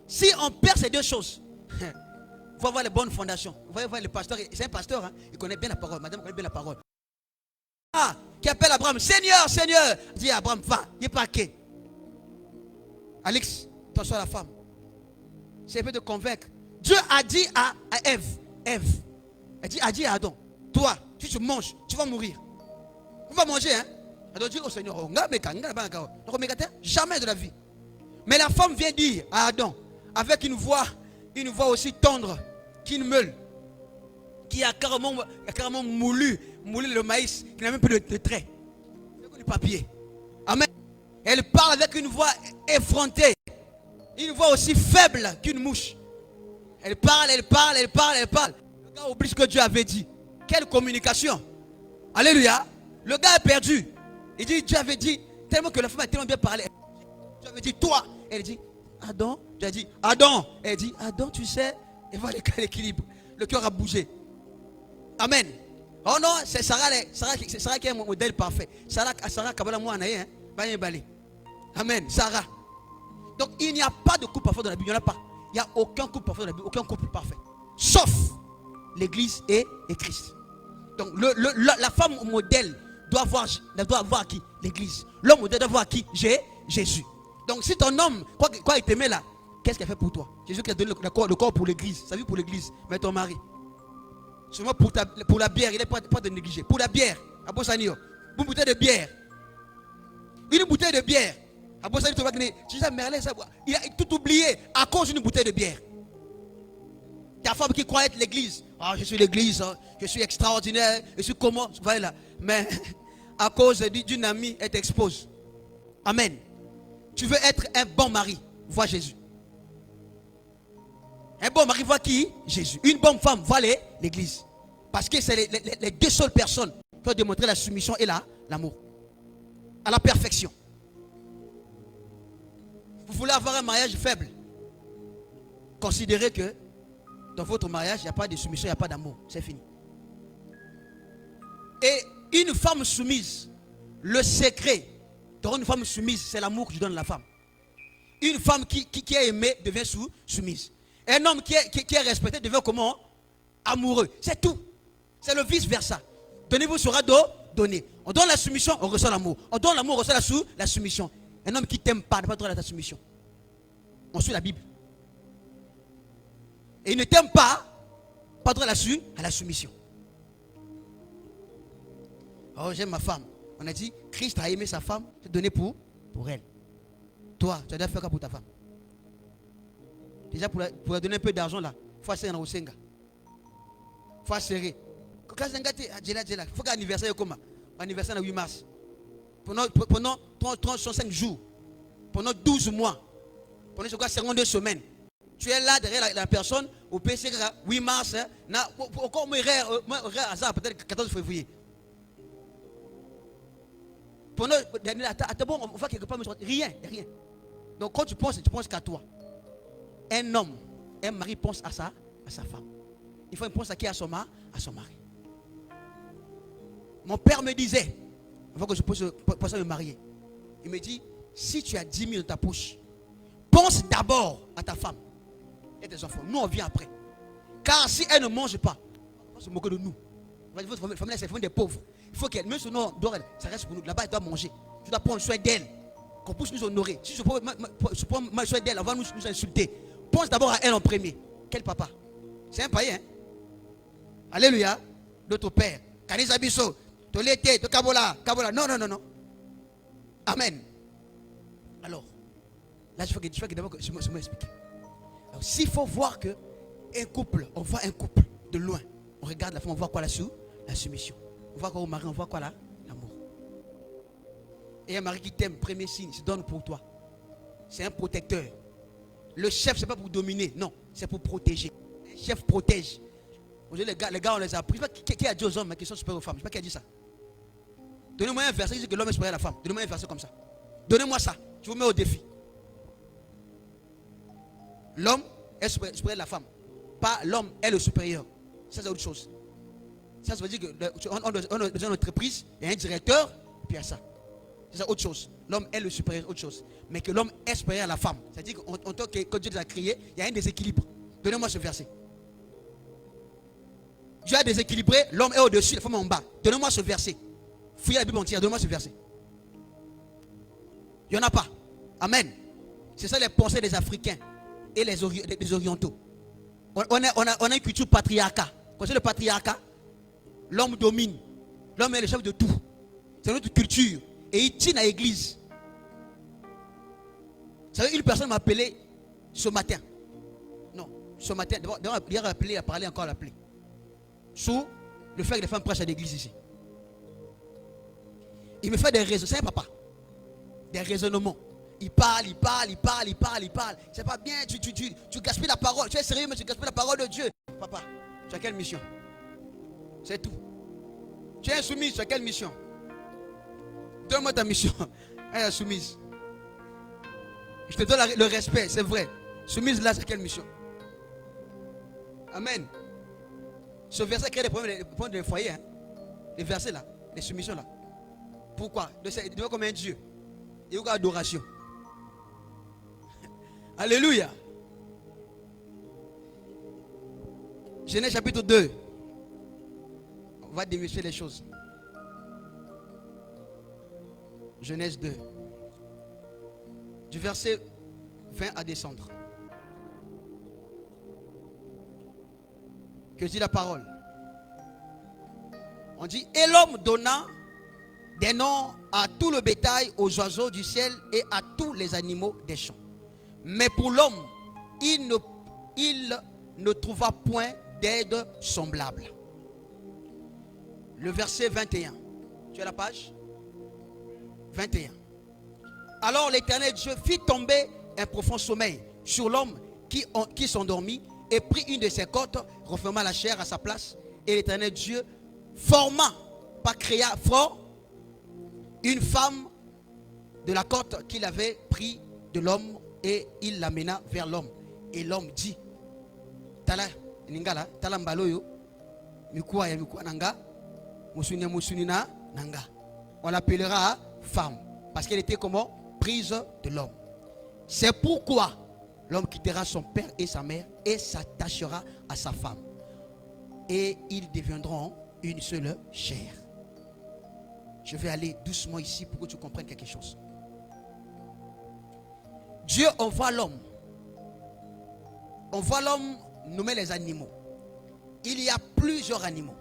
Si on perd ces deux choses, il faut avoir les bonnes fondations. Vous voyez voir le pasteur, c'est un pasteur, hein, il connaît bien la parole. Madame connaît bien la parole. Ah, qui appelle Abraham, Seigneur, Seigneur. Dit Abraham, va, il n'est pas quai. Alex, toi sois la femme. C'est peut te convaincre. Dieu a dit à Ève, a dit à Adam, toi, si tu manges, tu vas mourir. On va manger, hein. Elle doit dire au Seigneur, jamais de la vie. Mais la femme vient dire à Adam, avec une voix aussi tendre qu'une meule, qui a carrément moulu le maïs, qui n'a même plus de trait. C'est du papier. Amen. Elle parle avec une voix effrontée, une voix aussi faible qu'une mouche. Elle parle. Le gars oublie ce que Dieu avait dit. Quelle communication. Alléluia. Le gars est perdu. Il dit, Dieu avait dit, tellement que la femme a tellement bien parlé. Dieu avait dit, toi. Elle dit, Adam. Dieu a dit, Adam. Elle dit, Adam, tu sais. Et voilà l'équilibre. Le cœur a bougé. Amen. Oh non, c'est Sarah qui est un modèle parfait. Sarah Kabbalah Mouanaye. Amen. Sarah. Donc il n'y a pas de couple parfait dans la Bible. Il n'y en a pas. Il n'y a aucun couple parfait dans la Bible. Aucun couple parfait. Sauf l'Église et Christ. Donc la femme modèle doit avoir qui? L'Église. L'homme modèle doit avoir qui? Jésus. Donc si ton homme, quoi il t'aimait là, qu'est-ce qu'il a fait pour toi? Jésus qui a donné le corps pour l'Église. Sa vie pour l'Église. Mais ton mari. Seulement pour la bière, il n'est pas de négliger. Pour la bière, à Bossanio, une bouteille de bière. Une bouteille de bière. À Bossanio, tu vas gagner. Tu dis, Merlin, il a tout oublié à cause d'une bouteille de bière. Ta femme qui croit être l'église. Ah, je suis l'église, hein, je suis extraordinaire, je suis comment. Voilà. Mais à cause d'une amie, elle t'expose. Amen. Tu veux être un bon mari, vois Jésus. Un bon mari voit qui? Jésus. Une bonne femme voit l'église. Parce que c'est les deux seules personnes qui ont démontré la soumission et l'amour. À la perfection. Vous voulez avoir un mariage faible. Considérez que dans votre mariage, il n'y a pas de soumission, il n'y a pas d'amour. C'est fini. Et une femme soumise, le secret dans une femme soumise, c'est l'amour que tu donnes à la femme. Une femme qui est aimée devient soumise. Un homme qui est respecté devient comment? Amoureux. C'est tout. C'est le vice-versa. Donnez-vous sera donné. On donne la soumission, on reçoit l'amour. On donne l'amour, on reçoit la soumission. Un homme qui ne t'aime pas n'a pas droit à ta soumission. On suit la Bible. Et il ne t'aime pas droit à la soumission. Oh, j'aime ma femme. On a dit, Christ a aimé sa femme, c'est donné pour elle. Toi, tu as déjà fait quoi pour ta femme? Déjà, pour lui donner un peu d'argent là, il faut serrer dans le senga. Il faut serrer. Quand il faut qu'un anniversaire comme anniversaire le 8 mars. Pendant 35 jours, pendant 12 mois, pendant 52 semaines, tu es là derrière la personne au PC 8 mars, encore peut-être 14 février. Pendant bon, on va quelque part, rien. Donc quand tu penses qu'à toi. Un homme, un mari pense à sa femme. Il faut qu'il pense à qui? À son mari. Mon père me disait, avant que je puisse me marier, il me dit, si tu as 10 000 dans ta poche, pense d'abord à ta femme et tes enfants. Nous, on vient après. Car si elle ne mange pas, on va se moquer de nous. Votre famille, c'est la famille des pauvres. Il faut qu'elle, même si nous, ça reste pour nous. Là-bas, elle doit manger. Tu dois prendre soin d'elle. Qu'on puisse nous honorer. Si je prends soin d'elle, elle va nous insulter. Pense d'abord à elle en premier. Quel papa? C'est un païen. Hein? Alléluia. Notre père. Kanisa biso. Tolete, Kabola. Non. Amen. Alors, là, je veux que d'abord je m'explique. Alors, s'il faut voir que un couple, on voit un couple de loin. On regarde la femme, on voit quoi là-dessus? La soumission. On voit quoi au mari, on voit quoi là? L'amour. Et un mari qui t'aime, premier signe, se donne pour toi. C'est un protecteur. Le chef, ce n'est pas pour dominer, non, c'est pour protéger. Le chef protège. Aujourd'hui, les gars, on les a appris. Qui a dit aux hommes qui sont supérieurs aux femmes? Je ne sais pas qui a dit ça. Donnez-moi un verset qui dit que l'homme est supérieur à la femme. Donnez-moi un verset comme ça. Donnez-moi ça. Je vous mets au défi. L'homme est supérieur à la femme. Pas l'homme est le supérieur. Ça, c'est autre chose. Ça veut dire qu'on a une entreprise, il y a un directeur, et puis il y a ça. C'est autre chose. L'homme est le supérieur, autre chose. Mais que l'homme est supérieur à la femme. C'est-à-dire qu'en tant que Dieu les a créés, il y a un déséquilibre. Donnez-moi ce verset. Dieu a déséquilibré, l'homme est au-dessus, la femme est en bas. Donnez-moi ce verset. Fouillez la Bible entière, donnez-moi ce verset. Il n'y en a pas. Amen. C'est ça les pensées des Africains et des Orientaux. On a une culture patriarcat. Vous connaissez le patriarcat? L'homme domine. L'homme est le chef de tout. C'est notre culture. Et il tient à l'église. Vous savez, une personne m'a appelé ce matin. Non, ce matin. D'abord, il a appelé, il a parlé encore à l'appeler. Sous le fait que les femmes prêchent à l'église ici. Il me fait des raisons. C'est un papa. Des raisonnements. Il parle. C'est pas bien. Tu gaspilles la parole. Tu es sérieux, mais tu gaspilles la parole de Dieu. Papa, tu as quelle mission? C'est tout. Tu es insoumise, tu as quelle mission? Donne-moi ta mission. Elle est soumise. Je te donne le respect, c'est vrai. Soumise là, c'est quelle mission? Amen. Ce verset crée des problèmes de foyer. Hein? Les versets là, les soumissions là. Pourquoi? Il devient comme un Dieu. Il y a une adoration. Alléluia. Genèse chapitre 2. On va démystifier les choses. Genèse 2. Du verset 20 à descendre. Que dit la parole? On dit, et l'homme donna des noms à tout le bétail, aux oiseaux du ciel et à tous les animaux des champs. Mais pour l'homme, il ne trouva point d'aide semblable. Le verset 21. Tu as la page 21. Alors l'Éternel Dieu fit tomber un profond sommeil sur l'homme qui s'endormit et prit une de ses côtes, referma la chair à sa place. Et l'Éternel Dieu créa une femme de la côte qu'il avait pris de l'homme et il l'amena vers l'homme. Et l'homme dit, Tala ningala tala mbaloyo mikuwa ya mikuwa nanga musunina nanga. On l'appellera femme parce qu'elle était comment? Prise de l'homme. C'est pourquoi l'homme quittera son père et sa mère et s'attachera à sa femme. Et ils deviendront une seule chair. Je vais aller doucement ici pour que tu comprennes quelque chose. Dieu envoie l'homme. On voit l'homme nommer les animaux. Il y a plusieurs animaux.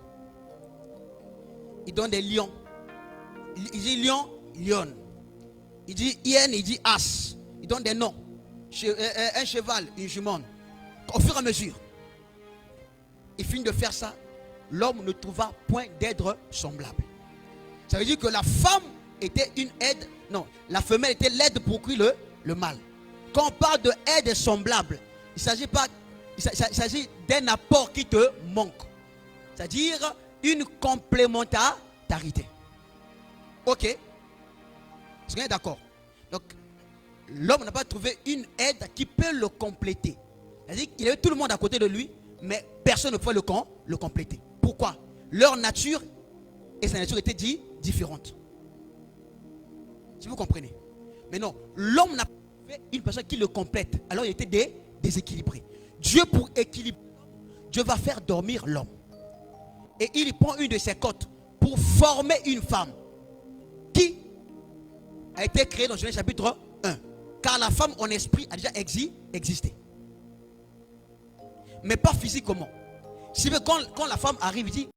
Il donne des lions. Il dit lion, lion. Il dit hyène, il dit as. Il donne des noms. Un cheval, une jument. Au fur et à mesure, il finit de faire ça. L'homme ne trouva point d'aide semblable. Ça veut dire que la femme était une aide. Non, la femelle était l'aide pour cuire le mâle. Quand on parle de aide semblable, il s'agit d'un apport qui te manque. C'est-à-dire une complémentarité. Ok? Est-ce qu'on est d'accord? Donc, l'homme n'a pas trouvé une aide qui peut le compléter. C'est-à-dire qu'il avait tout le monde à côté de lui, mais personne ne pouvait le compléter. Pourquoi? Leur nature et sa nature étaient différentes. Si vous comprenez. Mais non, l'homme n'a pas trouvé une personne qui le complète. Alors il était déséquilibré. Dieu, pour équilibrer l'homme, Dieu va faire dormir l'homme. Et il prend une de ses côtes pour former une femme qui a été créée dans Genèse chapitre 1. Car la femme en esprit a déjà existé. Mais pas physiquement. Si quand la femme arrive, il dit,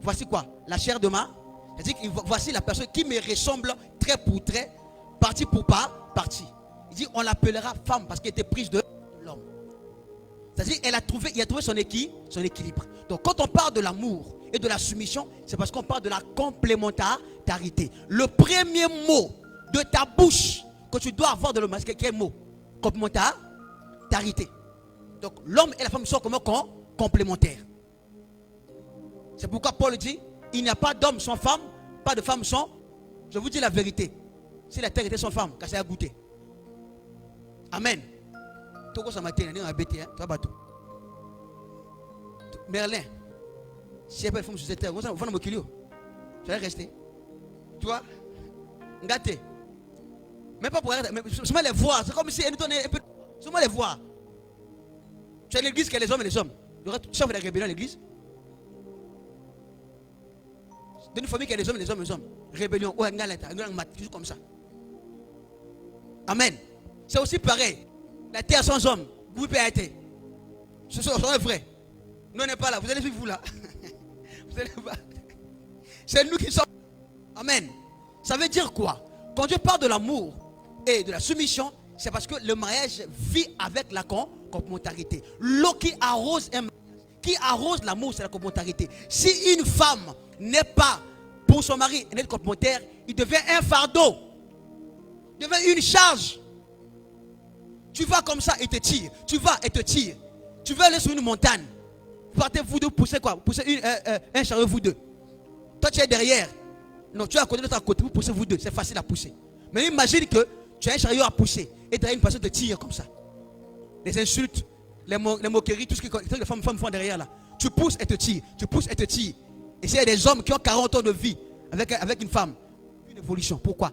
voici quoi? La chair de ma. C'est-à-dire, voici la personne qui me ressemble trait pour trait, partie pour partie. Il dit, on l'appellera femme parce qu'elle était prise de l'homme. C'est-à-dire, il a trouvé son équilibre. Donc, quand on parle de l'amour et de la soumission, c'est parce qu'on parle de la complémentarité. Le premier mot de ta bouche que tu dois avoir de l'homme, c'est quel mot? Complémentarité. Donc, l'homme et la femme sont comment? Complémentaires. C'est pourquoi Paul dit, il n'y a pas d'homme sans femme, pas de femme sans. Je vous dis la vérité. Si la terre était sans femme, qu'est-ce qu'elle a goûté? Amen. Toko ça matin, on a bêté, tu vas battre. Merlin, si il n'y a pas de femme sur cette terre, vous allez me kilo. Tu vas rester. Tu vois? Gâté. Même pas pour arrêter, mais seulement les voir. C'est comme si elle nous donnait un peu. Seulement les voir. Tu as l'église qui a les hommes et les hommes. Il y aura chef de la rébellion à l'église. D'une famille qui a les hommes et les hommes et les hommes. Rébellion. Ouais, toujours comme ça. Amen. C'est aussi pareil. La terre sans hommes. Vous pouvez être. Ce sont vrai. Nous on n'est pas là. Vous allez suivre vous là. Vous allez voir. C'est nous qui sommes. Amen. Ça veut dire quoi? Quand Dieu parle de l'amour et de la soumission, c'est parce que le mariage vit avec la complémentarité. L'eau qui arrose l'amour, c'est la complémentarité. Si une femme n'est pas pour son mari, elle est complémentaire, il devient un fardeau. Il devient une charge. Tu vas comme ça et te tire. Tu vas et te tire. Tu vas aller sur une montagne. Vous partez vous deux, pousser quoi? Pousser un chariot vous deux. Toi tu es derrière. Non, tu es à côté de l'autre à côté, vous poussez vous deux. C'est facile à pousser. Mais imagine que tu as un chariot à pousser et derrière une personne te tire comme ça. Les insultes, les moqueries, tout ce que les femmes font derrière là. Tu pousses et te tires. Tu pousses et te tires. Et s'il y a des hommes qui ont 40 ans de vie avec une femme, une évolution. Pourquoi?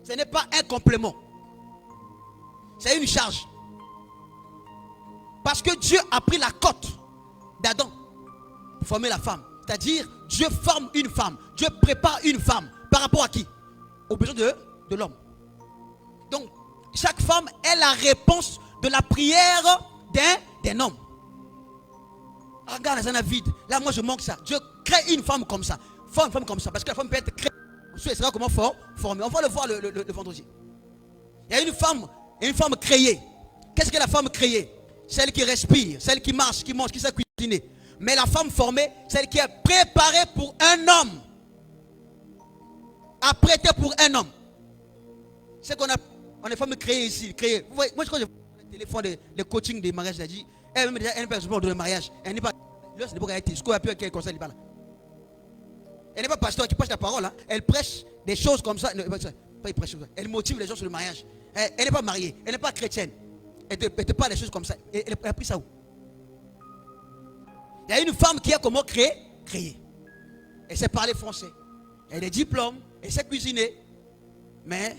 Ce n'est pas un complément. C'est une charge. Parce que Dieu a pris la côte d'Adam pour former la femme. C'est-à-dire, Dieu forme une femme. Dieu prépare une femme. Par rapport à qui? Aux besoins de l'homme. Donc, chaque femme est la réponse de la prière d'un homme. Regarde, ça n'a vide. Là, moi, je manque ça. Dieu crée une femme comme ça. Forme une femme comme ça. Parce que la femme peut être créée. Ensuite, elle sera comment formée. On va le voir le vendredi. Il y a une femme créée. Qu'est-ce que la femme créée? Celle qui respire, celle qui marche, qui mange, qui sait cuisiner. Mais la femme formée, celle qui est préparée pour un homme. Apprêtée pour un homme. C'est qu'on a, on est femmes créées ici. Créées. Vous voyez, moi, quand je vois le téléphone de coaching des mariages, j'ai dit, elle même déjà, elle n'est pas responsable de mariage. Elle n'est pas. Là, c'est pour qu'elle est. Ce qu'on a pu qu'elle conseille, elle n'est pas là. Elle n'est pas pasteur qui prêche la parole. Hein. Elle prêche des choses comme ça. Pas prêche, elle motive les gens sur le mariage. Elle n'est pas mariée. Elle n'est pas chrétienne. Elle te parle des choses comme ça. Elle a pris ça où? Il y a une femme qui a comment créer. Elle sait parler français. Elle a des diplômes. Elle sait cuisiner. Mais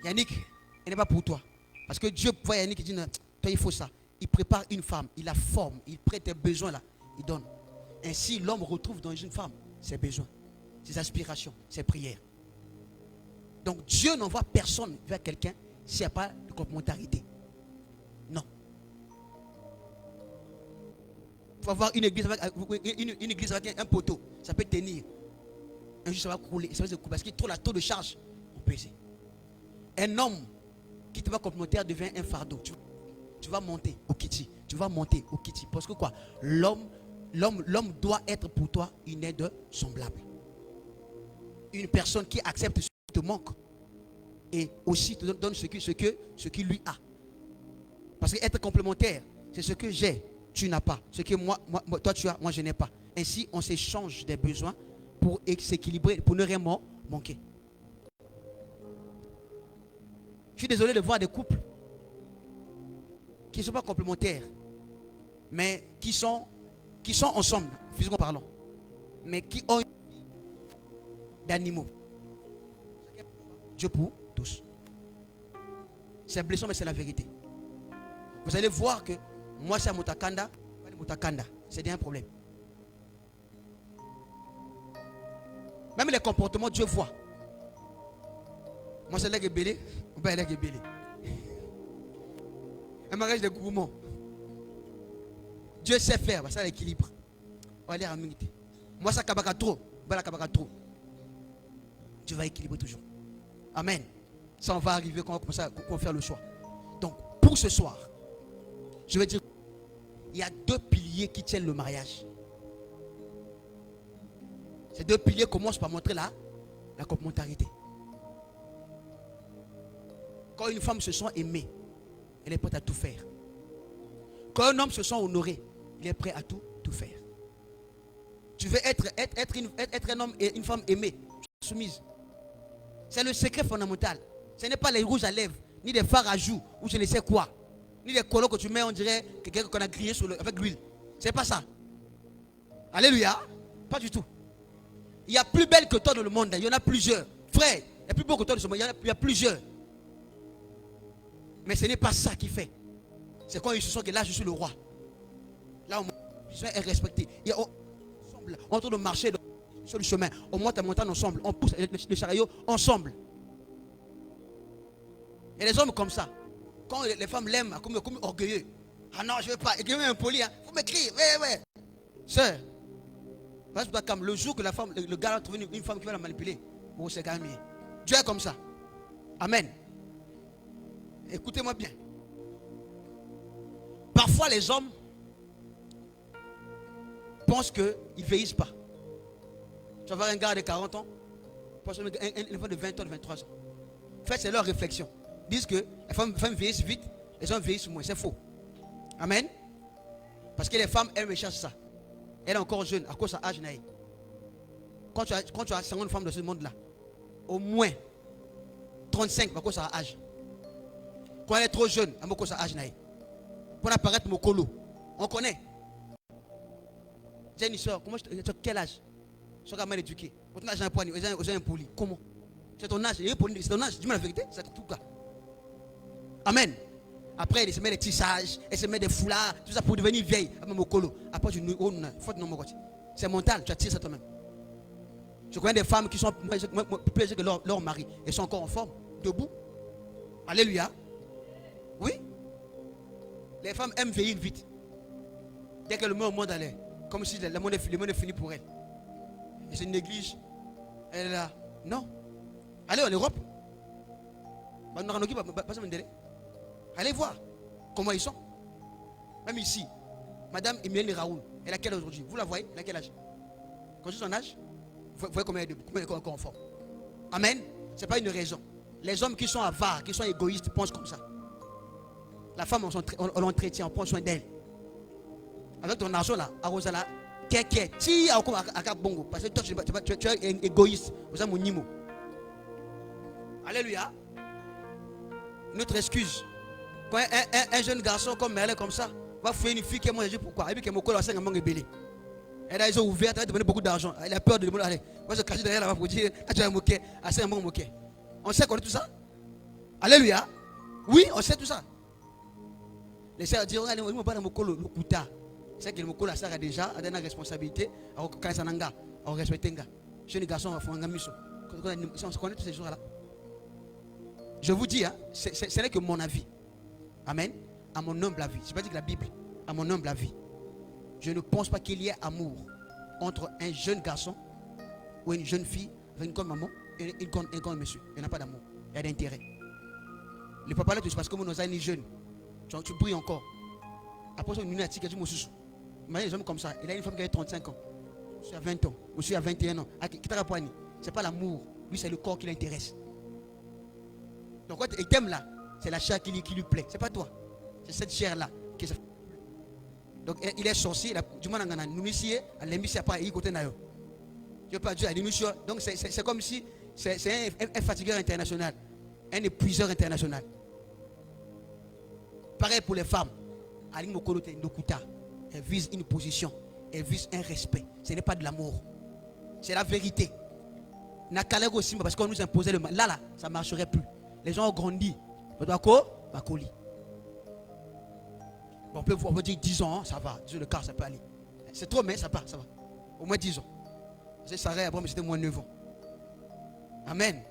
Yannick, elle n'est pas pour toi. Parce que Dieu voit Yannick et dit, toi il faut ça. Il prépare une femme. Il la forme. Il prête tes besoins là. Il donne. Ainsi l'homme retrouve dans une femme ses besoins, ses aspirations, ses prières. Donc Dieu n'envoie personne vers quelqu'un s'il n'y a pas de complémentarité. Non. Il faut avoir une église avec un poteau. Ça peut tenir. Un jour ça va couler. Ça va se couler parce qu'il y a trop la taux de charge. On peut essayer. Un homme qui te va complémentaire devient un fardeau. Tu vas monter au kiti. Tu vas monter au kiti. Parce que quoi? L'homme doit être pour toi une aide semblable. Une personne qui accepte ce qui te manque. Et aussi te donne ce qui lui a. Parce que être complémentaire, c'est ce que j'ai, tu n'as pas. Ce que moi, toi tu as, moi je n'ai pas. Ainsi, on s'échange des besoins pour s'équilibrer, pour ne rien manquer. Je suis désolé de voir des couples qui ne sont pas complémentaires, mais qui sont ensemble, physiquement parlant, mais qui ont une vie d'animaux. Dieu pour tous. C'est blessant, mais c'est la vérité. Vous allez voir que moi, c'est à Mutakanda, pas de Mutakanda. C'est un problème. Même les comportements, Dieu voit. Moi, c'est là que belé, on peut aller que belé. Un mariage de gourmand. Dieu sait faire, ça l'équilibre. On va aller à minute. Moi, ça kabaka trop, voilà kabaka trop. Dieu va équilibrer toujours. Amen. Ça, on va arriver quand on va commencer à faire le choix. Donc, pour ce soir, je vais dire, il y a deux piliers qui tiennent le mariage. Ces deux piliers commencent par montrer la complémentarité. Quand une femme se sent aimée, elle est prête à tout faire. Quand un homme se sent honoré, il est prêt à tout faire. Tu veux être un homme et une femme aimée, soumise. C'est le secret fondamental. Ce n'est pas les rouges à lèvres, ni des fards à joues, ou je ne sais quoi. Ni des colos que tu mets, on dirait quelqu'un qu'on a grillé avec l'huile. C'est pas ça. Alléluia. Pas du tout. Il y a plus belle que toi dans le monde. Il y en a plusieurs. Frère, il y a plus beau que toi dans ce monde. Il y a plusieurs. Mais ce n'est pas ça qui fait. C'est quand ils se sentent que là, je suis le roi. Là, je suis respecté. Et on tourne de marcher sur le chemin. On monte la montagne ensemble. On pousse le chariot ensemble. Et les hommes comme ça, quand les femmes l'aiment, comme orgueilleux. Ah non, je ne veux pas. Et que même impoli, hein. Vous m'écrivez. Ouais. Sœur, le jour que la femme, le gars a trouvé une femme qui va la manipuler, oh, c'est quand même bien. Dieu est comme ça. Amen. Écoutez-moi bien. Parfois, les hommes pensent qu'ils ne vieillissent pas. Tu vas voir un gars de 40 ans, un enfant de 20 ans, de 23 ans. En fait, c'est leur réflexion. Ils disent que les femmes vieillissent vite, les hommes vieillissent moins. C'est faux. Amen. Parce que les femmes, elles recherchent ça. Elle est encore jeune, à cause de son âge. Quand tu as 50 femmes dans ce monde-là, au moins 35 à cause de son âge. Quand elle est trop jeune, à cause de son âge. Pour apparaître mon colo. On connaît. J'ai une soeur, quel âge? Je suis mal éduqué. Ton âge est un poignet, j'ai un poli. Comment? C'est ton âge, c'est ton âge. Dis-moi la vérité, c'est tout cas. Amen. Après, elle se met des tissages, elle se met des foulards, tout ça pour devenir vieille. Après, c'est mental, tu attires ça toi-même. Je connais des femmes qui sont plus âgées que leur mari. Elles sont encore en forme, debout. Alléluia. Oui. Les femmes aiment vieillir vite. Dès que le mot au monde allait, Comme si le monde est fini pour elle. Et c'est une néglige. Elle est là. Non. Allez en Europe. Allez voir comment ils sont. Même ici, Madame Emilienne Raoul, elle a quel âge aujourd'hui? Vous la voyez? Elle a quel âge? Quand je suis son âge, vous voyez combien elle est encore en forme. Amen. Ce n'est pas une raison. Les hommes qui sont avares, qui sont égoïstes, pensent comme ça. La femme, on l'entretient, on prend soin d'elle. Avec ton argent là, à Rosala, parce que toi, tu es égoïste. Vous avez mon nimo. Alléluia. Une autre excuse. Quand un jeune garçon comme Merlin, comme ça, va fouiller une fille qui est moi, je dis pourquoi? Et puis que mon col a 5 ans est belé. Elle a les yeux ouverts, elle a demandé beaucoup d'argent. Elle a peur de demander. Allez, moi je cache derrière là-bas pour dire, ah, tu vas moquer, à 5 ans moquer. On sait qu'on est tout ça? Alléluia. Oui, on sait tout ça. Les sœurs diront, allez, on va pas dans mon col, le kouta. C'est que le col a ça déjà, a une responsabilité, quand ça n'a pas respecté. Jeune garçon, on se connaît tous ces jours-là. Je vous dis, hein, ce n'est que mon avis. Amen. À mon humble avis. Je ne vais pas dire que la Bible. À mon humble avis. Je ne pense pas qu'il y ait amour entre un jeune garçon ou une jeune fille avec une grande maman et un grand monsieur. Il n'y en a pas d'amour. Il y a d'intérêt. Le papa là, tu sais parce que nous sommes jeunes. Tu brilles encore. Après ça, une attique, tu me sous. Imagine les hommes comme ça. Il a une femme qui a 35 ans. Monsieur a 20 ans. Monsieur a 21 ans. Ce n'est pas l'amour. Lui, c'est le corps qui l'intéresse. Donc, quand il t'aime là, c'est la chair qui lui plaît. Ce n'est pas toi. C'est cette chair-là qui est. Donc, il est sorcier. Du moins, nous ici, à l'émission, pas il côté naïo. Je ne pas dire à l'émission. Donc, c'est comme si c'est un fatigueur international, un épuiseur international. Pareil pour les femmes. Aline Mokolo Nokuta. Elle vise une position. Elle vise un respect. Ce n'est pas de l'amour. C'est la vérité. Nakalego aussi, parce qu'on nous imposait le mal. Là, ça ne marcherait plus. Les gens ont grandi. On peut dire 10 ans, ça va. Le cas, ça peut aller. C'est trop, mais ça va. Au moins 10 ans. C'est Sarah, après, c'était moins 9 ans. Amen.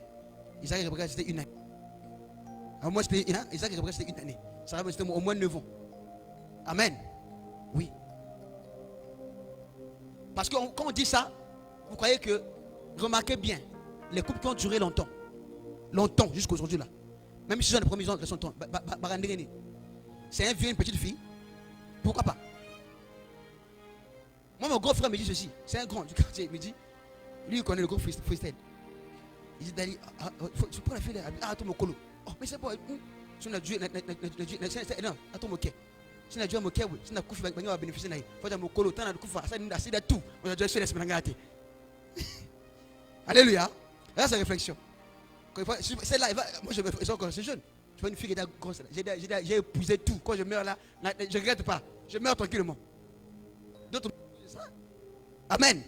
Isaac et Rebecca, c'était une année. Au moins, Isaac et Rebecca, c'était une année. Sarah, c'était au moins 9 ans. Amen. Oui. Parce que quand on dit ça, vous croyez que, remarquez bien, les couples qui ont duré longtemps, jusqu'à aujourd'hui là, même si c'est les premiers ans de son temps, c'est un vieux, une petite fille, pourquoi pas? Moi, mon grand frère me dit ceci, c'est un grand du quartier, il me dit, lui il connaît le groupe freestyle. Il dit, Dali, tu prends la fille, attends mon colo. Oh, mais c'est pas, si on a Dieu, non, attends mon quai. Si on a Dieu, mon quai, oui, si on a Koufi, on va bénéficier, il faut dire mon colo, tant de Koufa, ça nous a assez de tout, on a déjà fait l'esprit. Alléluia. Là, c'est réflexion. C'est là, moi je suis encore assez jeune. Je vois une fille qui est grosse. J'ai épousé tout. Quand je meurs là, je ne regrette pas. Je meurs tranquillement. D'autres, c'est ça. Amen.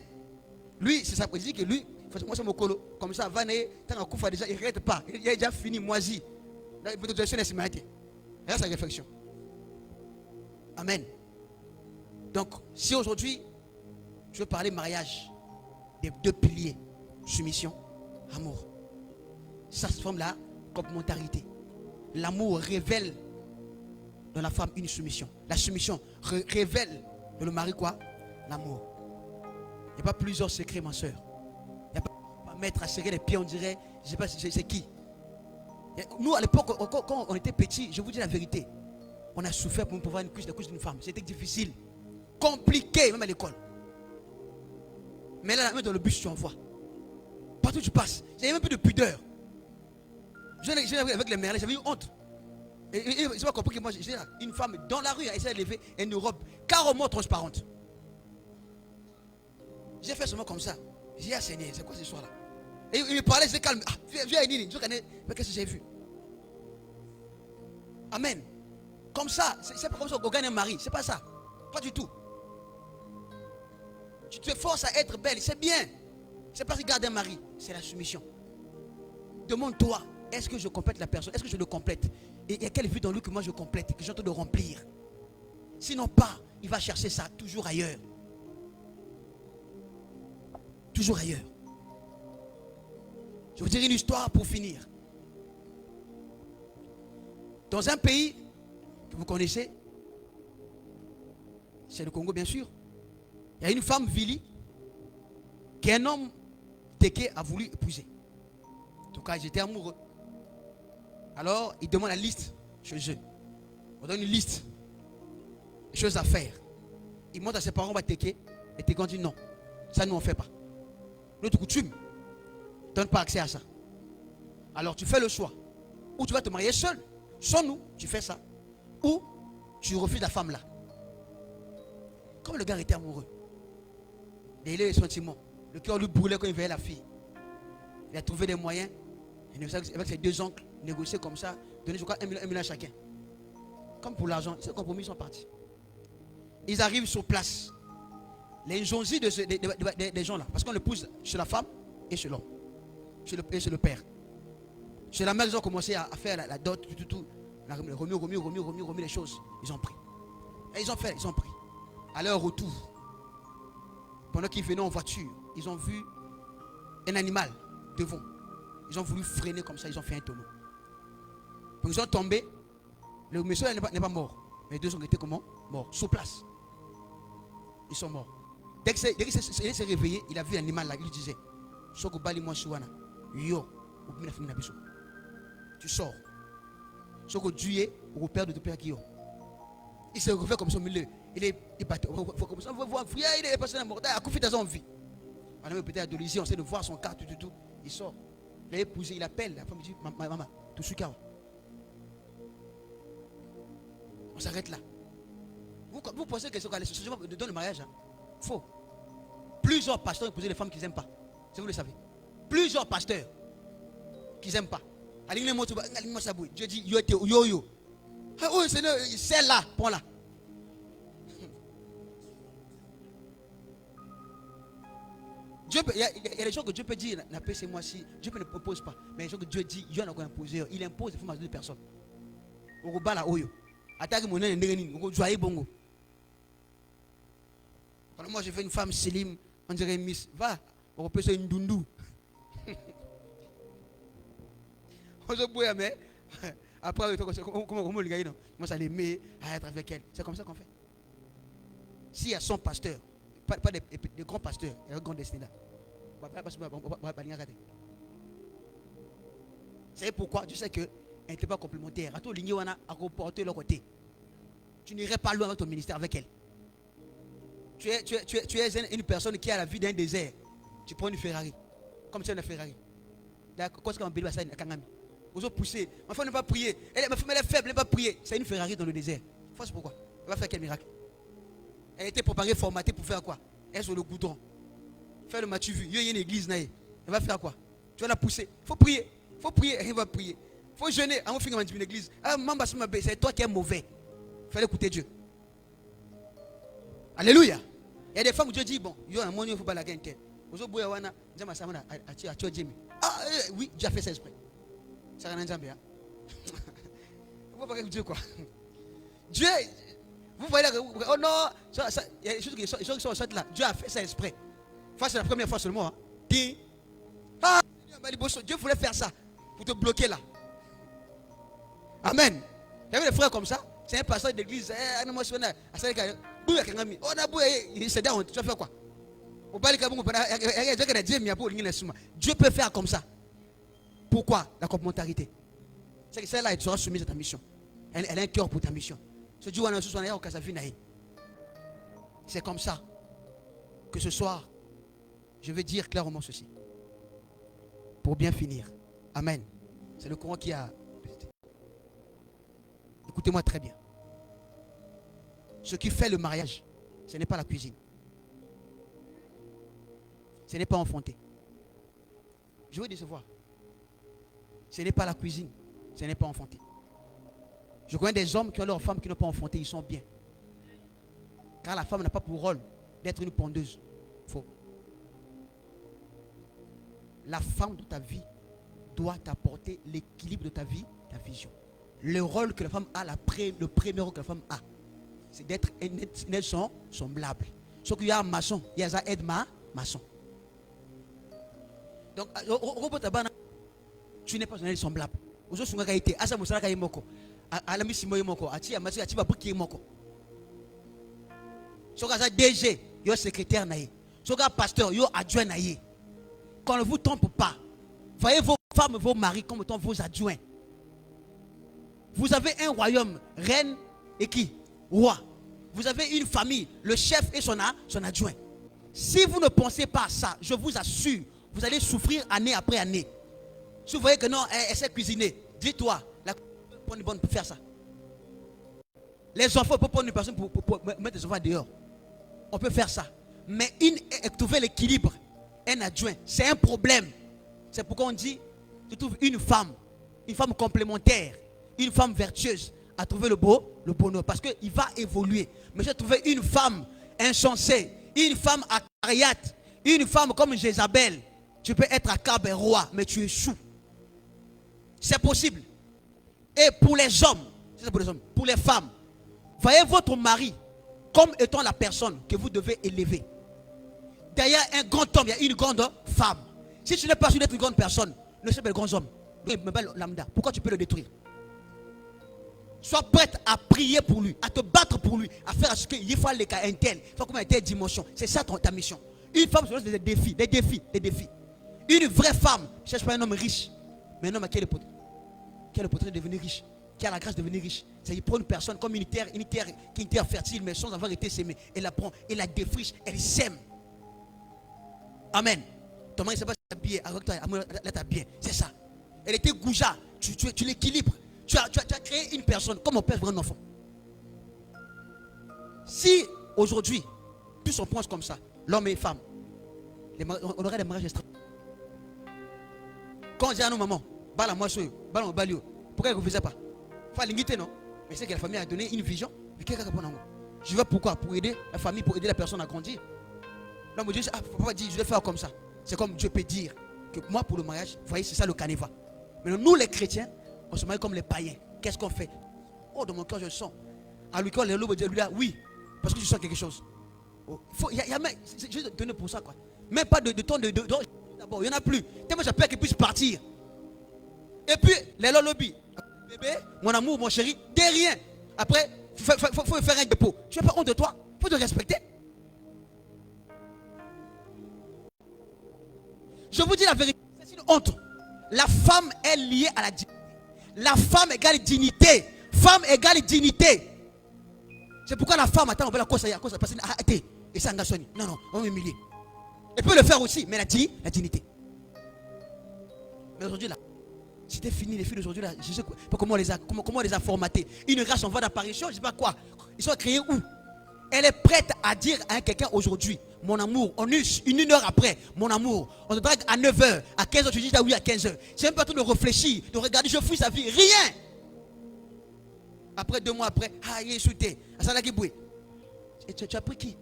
Lui, c'est ça. Il dit que lui, moi c'est mon colo. Comme ça, Vané, tant qu'on Koufa déjà, il ne regrette pas. Il a déjà fini, moisi. Là, il peut te laisser là, c'est la réflexion. Amen. Donc, si aujourd'hui, je veux parler mariage, des 2 piliers, soumission, amour. Ça se forme la complémentarité. L'amour révèle dans la femme une soumission. La soumission révèle dans le mari quoi? L'amour. Il n'y a pas plusieurs secrets, ma soeur. Il n'y a pas mettre à serrer les pieds, on dirait, je ne sais pas c'est qui. Nous, à l'époque, quand on était petits, je vous dis la vérité, on a souffert pour pouvoir une couche d'une femme. C'était difficile, compliqué, même à l'école. Mais là, même dans le bus, tu en vois. Partout où tu passes, il n'y a même plus de pudeur. J'ai avec les mères, j'avais eu honte. Et je n'ai pas compris que moi, j'ai une femme dans la rue a essayé de lever une robe carrément transparente. J'ai fait seulement comme ça. J'ai dit, ah Seigneur, c'est quoi ce soir-là? Et il me parlait, j'étais calme. Ah, viens, Nini, mais qu'est-ce que j'ai vu? Amen. Comme ça, c'est pas comme ça qu'on gagne un mari. C'est pas ça. Pas du tout. Tu te forces à être belle, c'est bien. C'est pas regarder un mari, c'est la soumission. Demande-toi, est-ce que je complète la personne? Est-ce que je le complète? Et il y a quelle vie dans lui que moi je complète, que j'ai en train de remplir? Sinon pas, il va chercher ça toujours ailleurs. Toujours ailleurs. Je vous dirai une histoire pour finir. Dans un pays que vous connaissez, c'est le Congo bien sûr. Il y a une femme, Vili, qu'un homme Teke a voulu épouser. En tout cas, ils étaient amoureux. Alors, il demande la liste chez eux. On donne une liste des choses à faire. Il montre à ses parents, va Teke. Et Teke dit non, ça nous on ne fait pas. Notre coutume ne donne pas accès à ça. Alors, tu fais le choix. Ou tu vas te marier seul, sans nous, tu fais ça. Ou tu refuses la femme là. Comme le gars était amoureux, il a eu les sentiments. Le cœur lui brûlait quand il voyait la fille. Il a trouvé des moyens. Avec ses deux oncles, négocier comme ça, donner je crois 1 million à chacun. Comme pour l'argent, ces compromis sont partis. Ils arrivent sur place. Les jonzis des gens là, parce qu'on le pousse chez la femme et chez l'homme, chez le père. Chez la mère, ils ont commencé à faire la dot, tout. Remis les choses. Ils ont pris. Et ils ont pris. À leur retour, pendant qu'ils venaient en voiture, ils ont vu un animal devant. Ils ont voulu freiner comme ça, ils ont fait un tonneau. Donc ils ont tombé. Le monsieur n'est pas mort. Mais les deux ont été comment? Morts. Sur place. Ils sont morts. Dès qu'il s'est réveillé, il a vu l'animal là. Il lui disait, tu sors. Il s'est refait comme ça au milieu. Il est battu. Il est passé dans la mort. Il a couffé dans son vie. On a peut-être à Dolisie, on sait de voir son cas, tout. Il sort. Il a épousé, il appelle. La femme dit, maman, tout ce cas. On s'arrête là. Vous pensez que c'est dans le mariage, hein? Faux. Plusieurs pasteurs ont épousé les femmes qu'ils n'aiment pas. Si vous le savez. Plusieurs pasteurs qu'ils n'aiment pas. Dieu dit, yo. Oh Seigneur, c'est là, prends-la. Il y a des choses que Dieu peut dire, c'est moi si Dieu ne propose pas. Mais les choses que Dieu dit, Dieu n'a pas imposé. Il impose des femmes à d'autres personnes. On va là, oyo. Attaque mon nez, on va jouer bongo. Quand moi je fais une femme Selim, on dirait Miss, va, on peut faire une dundou. On se bouille, mais après, comment le gars, non? Moi, ça les met à être avec elle. C'est comme ça qu'on fait. S'il y a son pasteur, pas des grands pasteurs, il y a un grand destiné là. C'est pourquoi tu sais qu'elle n'était pas complémentaire. À tout ligné, on a comporté leur côté. Tu n'irais pas loin avec ton ministère avec elle. Tu es une personne qui a la vie d'un désert. Tu prends une Ferrari. Comme c'est une Ferrari. D'accord, quand on bélit ça, vous avez poussé. Ma femme ne va pas prier. Ma femme elle est faible, elle ne va pas prier. C'est une Ferrari dans le désert. C'est pourquoi. Elle va faire quel miracle? Elle était préparée, formatée pour faire quoi? Elle est sur le goudron. Faire le match vu. Il y a une église. Elle va faire quoi? Tu vas la pousser. Il faut prier. Il faut prier. Elle va prier. Il faut jeûner. À mon fils, une église. C'est toi qui es mauvais. Il fallait écouter Dieu. Alléluia. Il y a des femmes où Dieu dit, bon, il y a un moment où il ne faut pas la gagner. Ah oui, Dieu a fait ça exprès. Ça n'a rien à vous voyez Dieu quoi? Dieu, vous voyez là, oh non, il y a des choses qui sont sorties là. Dieu a fait ça exprès. C'est la première fois seulement. Hein. Dit, Dieu voulait faire ça pour te bloquer là. Amen. Il y avait des frères comme ça. C'est un pasteur d'église. Tu vas faire quoi? Dieu peut faire comme ça. Pourquoi? La complémentarité. C'est que celle-là, elle sera soumise à ta mission. Elle a un cœur pour ta mission. C'est comme ça que ce soir, je vais dire clairement ceci. Pour bien finir. Amen. C'est le courant qui a... Écoutez-moi très bien. Ce qui fait le mariage, ce n'est pas la cuisine. Ce n'est pas enfanter. Je veux décevoir. Ce n'est pas la cuisine. Ce n'est pas enfanter. Je connais des hommes qui ont leurs femmes qui n'ont pas enfanté. Ils sont bien. Car la femme n'a pas pour rôle d'être une pondeuse. Faux. La femme de ta vie doit t'apporter l'équilibre de ta vie, ta vision. Le rôle que la femme a, le premier rôle que la femme a, c'est d'être un semblable. Sauf qu'il y a un maçon, il y a un aide maçon. Donc, tu n'es pas un aide semblable. DG, yo secrétaire naïe. Soga pasteur, yo adjoint naïe. Qu'on ne vous trompe pas. Voyez vos femmes, vos maris comme étant vos adjoints. Vous avez un royaume, reine et qui? Roi. Vous avez une famille, le chef et son adjoint. Si vous ne pensez pas à ça, je vous assure, vous allez souffrir année après année. Si vous voyez que non, elle sait cuisiner, dis-toi, la bonne pour faire ça. Les enfants, on peut prendre une personne pour mettre les enfants dehors. On peut faire ça. Mais trouver l'équilibre, un adjoint, c'est un problème. C'est pourquoi on dit, tu trouves une femme complémentaire, une femme vertueuse, à trouver le bonheur. Parce qu'il va évoluer. Mais j'ai trouvé une femme insensée, une femme acariate, une femme comme Jézabel. Tu peux être Akab et roi, mais tu échoues. C'est possible. Et pour les hommes, pour les femmes, voyez votre mari comme étant la personne que vous devez élever. Derrière un grand homme, il y a une grande femme. Si tu n'es pas sûr d'être une grande personne, ne sois pas un grand homme. Pourquoi tu peux le détruire? Sois prête à prier pour lui, à te battre pour lui, à faire ce qu'il faut aller à un tel, il faut comment telle dimension. C'est ça ta mission. Une femme se lance des défis. Une vraie femme ne cherche pas un homme riche, mais un homme qui a le potentiel de devenir riche, qui a la grâce de devenir riche. C'est-à-dire prendre une personne comme une terre qui est une terre fertile, mais sans avoir été sémée. Elle la prend, elle la défriche, elle sème. Amen. Ton mari ne sait pas s'habiller, avec toi, là t'as bien. C'est ça. Elle était goujat, tu l'équilibres. Tu as créé une personne comme on peut avoir un enfant. Si aujourd'hui, tous on pense comme ça, l'homme et les femmes, on aurait des mariages extra. Quand on dit à nos mamans, bala moi soyo, bala mon balio, pourquoi ils ne faisaient pas? Il faut l'ingiter, non? Mais c'est que la famille a donné une vision. Mais qu'est-ce qu'on a? Je veux pourquoi? Pour aider la famille, pour aider la personne à grandir. Là, mon Dieu, faut pas dire, je vais faire comme ça. C'est comme Dieu peut dire que moi, pour le mariage, vous voyez, c'est ça le canevas. Mais nous, les chrétiens, on se marie comme les païens. Qu'est-ce qu'on fait? Oh, dans mon cœur, je le sens. À lui, quand les loups disent, oui, parce que je sens quelque chose. Je vais te donner pour ça, quoi. Même pas de temps d'abord, il n'y en a plus. Tellement j'ai peur qu'il puisse partir. Et puis, les lobby, bébé, mon amour, mon chéri, t'es rien. Après, il faut faire un dépôt. Tu n'as pas honte de toi? Il faut te respecter. Je vous dis la vérité, c'est une honte. La femme est liée à la dignité. La femme égale dignité. Femme égale dignité. C'est pourquoi la femme attend, on veut la cause, parce que arrêtez. Et ça engage. Non, on va m'humilier. Elle peut le faire aussi, mais la dignité. Mais aujourd'hui là, c'était fini les filles d'aujourd'hui là. Je sais pas comment on les a formatées. Une race en voie d'apparition, je sais pas quoi. Ils sont créés où? Elle est prête à dire à quelqu'un aujourd'hui, mon amour, une heure après, mon amour, on te drague à 9h, à 15h, tu dis oui à 15h. C'est même pas tout de réfléchir, de regarder, je fouille sa vie, rien. Après 2 mois après, il est sauté. Tu as pris qui?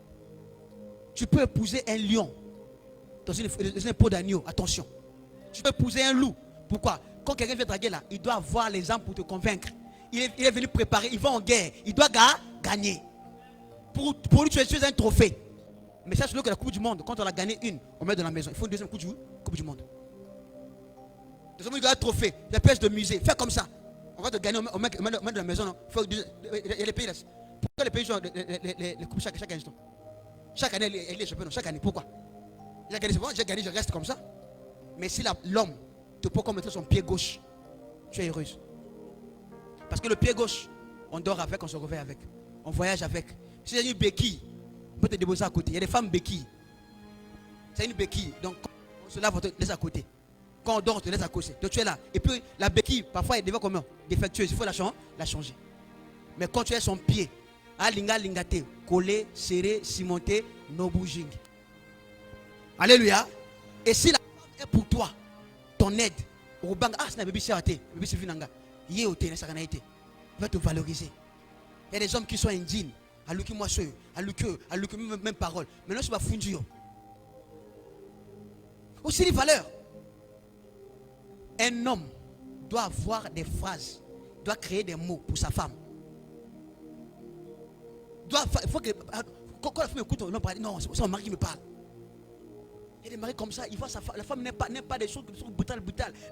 Tu peux épouser un lion dans une peau d'agneau, attention. Tu peux épouser un loup. Pourquoi? Quand quelqu'un vient draguer là, il doit avoir les armes pour te convaincre. Il est venu préparer, il va en guerre, il doit gagner. Pour lui, tu es un trophée. Mais sache que la Coupe du Monde, quand on a gagné une, on met dans la maison. Il faut une deuxième Coupe du Monde. Deuxième, il y a un trophée, la pièce de musée. Fais comme ça. On va te gagner, on met dans la maison. Il y a les pays là. Pourquoi les pays jouent les coupes chaque instant? Chaque année, il est champion. Chaque année, pourquoi? J'ai gagné, je reste comme ça. Mais si l'homme te peut mettre son pied gauche, tu es heureuse. Parce que le pied gauche, on dort avec, on se réveille avec. On voyage avec. Si il y a une béquille, on peut te déposer à côté. Il y a des femmes béquilles. C'est une béquille. Donc, on se lave, on te laisse à côté. Quand on dort, on te laisse à côté. Donc, tu es là. Et puis, la béquille, parfois, elle devient comment? Défectueuse. Il faut la changer. Mais quand tu es son pied, lingate, collé, serré, cimenté, no bouging. Alléluia. Et si la femme est pour toi, ton aide, c'est un bébé sérité, bébé Sivinanga, il va te valoriser. Il y a des hommes qui sont indignes. À lui qui moi seul, à lui que même parole. Maintenant, je vais fondre. Aussi les valeurs. Un homme doit avoir des phrases, doit créer des mots pour sa femme. Il faut que quand la femme écoute, non, c'est mon mari qui me parle. Il y a des maris comme ça, il voit sa femme, la femme n'aime pas des choses brutales.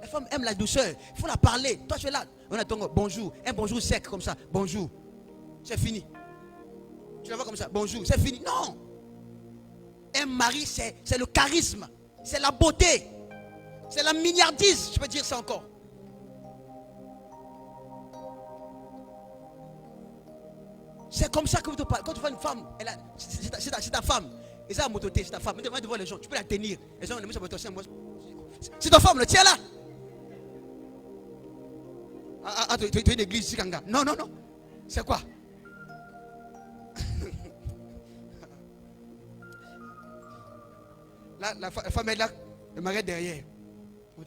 La femme aime la douceur, il faut la parler. Toi tu es là, on attend bonjour, un bonjour sec comme ça, bonjour, c'est fini. Tu la vois comme ça, bonjour, c'est fini. Non, un mari, c'est le charisme, c'est la beauté, c'est la milliardise, je peux dire ça encore. C'est comme ça que vous te parlez. Quand tu vois une femme, c'est ta femme. Et ça, c'est ta femme. Devant les gens, tu peux la tenir. Les gens, c'est ta femme, le tiens là. Ah, tu es une église ici, Kanga. Non. C'est quoi? Là, la femme est là, le mari est derrière. Mais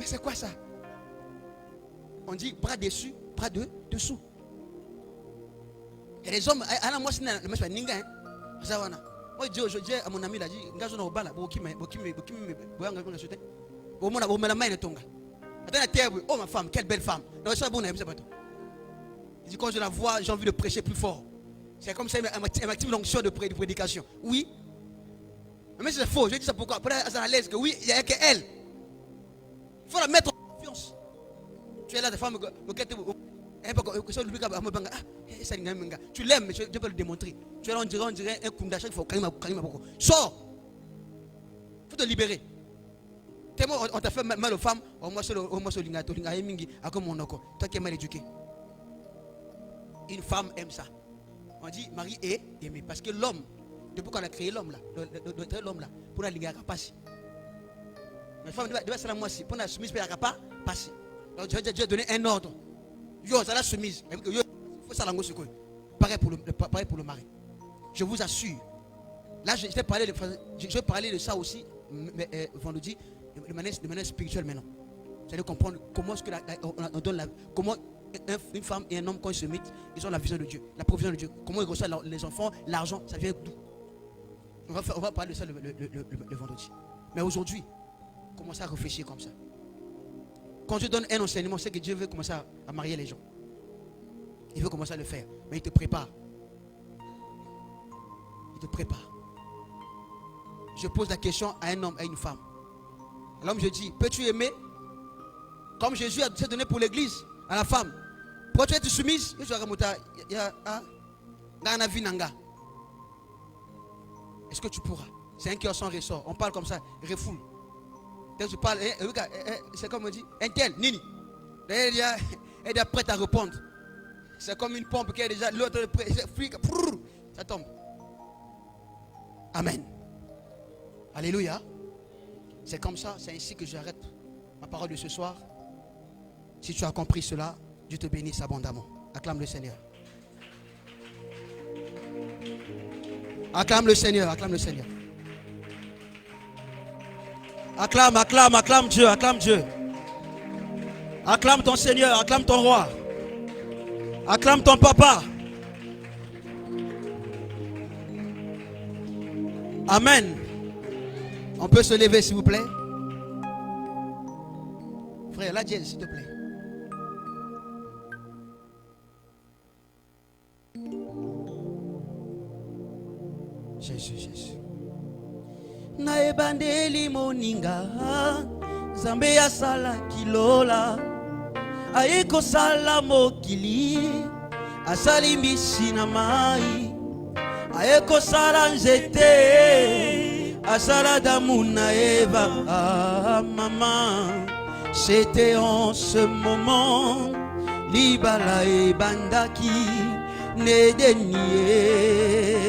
c'est quoi ça? On dit bras dessus, bras dessous. Et les hommes, moi c'est un ninga. Moi je dis aujourd'hui à mon ami, il a dit, oh ma femme, quelle belle femme. Il dit quand je la vois, j'ai envie de prêcher plus fort. C'est comme ça, elle m'active l'onction de prédication. Oui. Mais c'est faux, je dis ça pourquoi? Pour être à l'aise que oui, il n'y a qu'elle. Il faut la mettre en confiance. Tu es là, des femmes, tu l'aimes, mais tu peux le démontrer. Tu es là, on dirait un kunda, chaque fois, sors. Il faut te libérer. Tellement on t'a fait mal aux femmes, toi qui es mal éduqué. Une femme aime ça. On dit Marie est aimée. Parce que l'homme, depuis qu'on a créé l'homme là, l'homme là, pour la ligue à passer. La femme doit être la moitié. Pour la soumise, elle n'a pas passé. Donc Dieu a donné un ordre. Yo, ça la soumise. Il faut ça l'ango secouer. Pareil pour le mari. Je vous assure. Là, je vais parler de ça aussi vendredi, de manière spirituelle maintenant. Vous allez comprendre comment est-ce que on donne comment une femme et un homme, quand ils se mettent, ils ont la vision de Dieu, la provision de Dieu. Comment ils reçoivent les enfants, l'argent, ça vient d'où? On va parler de ça le vendredi. Mais aujourd'hui, commencez à réfléchir comme ça. Quand Dieu donne un enseignement, c'est que Dieu veut commencer à marier les gens. Il veut commencer à le faire. Mais il te prépare. Il te prépare. Je pose la question à un homme, à une femme. À l'homme, je dis, peux-tu aimer comme Jésus a donné pour l'église à la femme? Pourquoi tu es soumise? Est-ce que tu pourras? C'est un cœur sans ressort. On parle comme ça, refoule. Dès que tu parles, c'est comme on dit, un tel, Nini. Elle est prête à répondre. C'est comme une pompe qui est déjà l'autre, ça tombe. Amen. Alléluia. C'est comme ça, c'est ainsi que j'arrête ma parole de ce soir. Si tu as compris cela, Dieu te bénisse abondamment. Acclame le Seigneur. Acclame le Seigneur, acclame le Seigneur. Acclame Dieu, acclame Dieu. Acclame ton Seigneur, acclame ton roi. Acclame ton papa. Amen. On peut se lever s'il vous plaît. Frère, la dièse s'il te plaît. Jésus. Naebandeli moninga Zambe ya sala kilola Aiko sala mokili Asali mbisi na mai Aiko sala nzete Asala damu na Eva maman. C'était en ce moment Libala e bandaki Ne denier.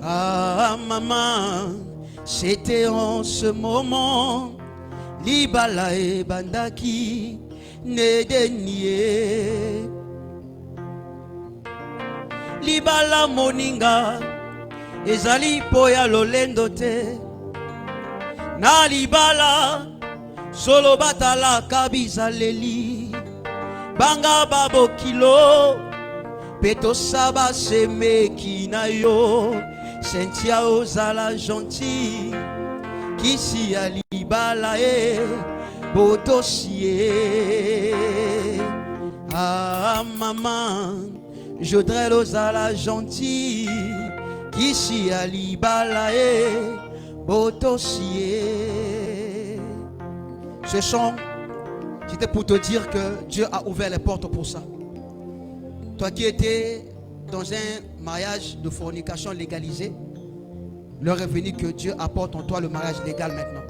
Ah maman, c'était en ce moment Libala e bandaki ne denier. Libala moninga ezali poya lolendo te. Na libala solo batala kabisa leli. Banga babo kilo peto saba seme kinayo. Sentia ozala gentil Kisi alibala e botosie. Ah maman Jodrel ozala gentil Kisi alibala e botosie. Ce chant c'était pour te dire que Dieu a ouvert les portes pour ça. Toi qui étais dans un mariage de fornication légalisé, leur est venu que Dieu apporte en toi le mariage légal maintenant.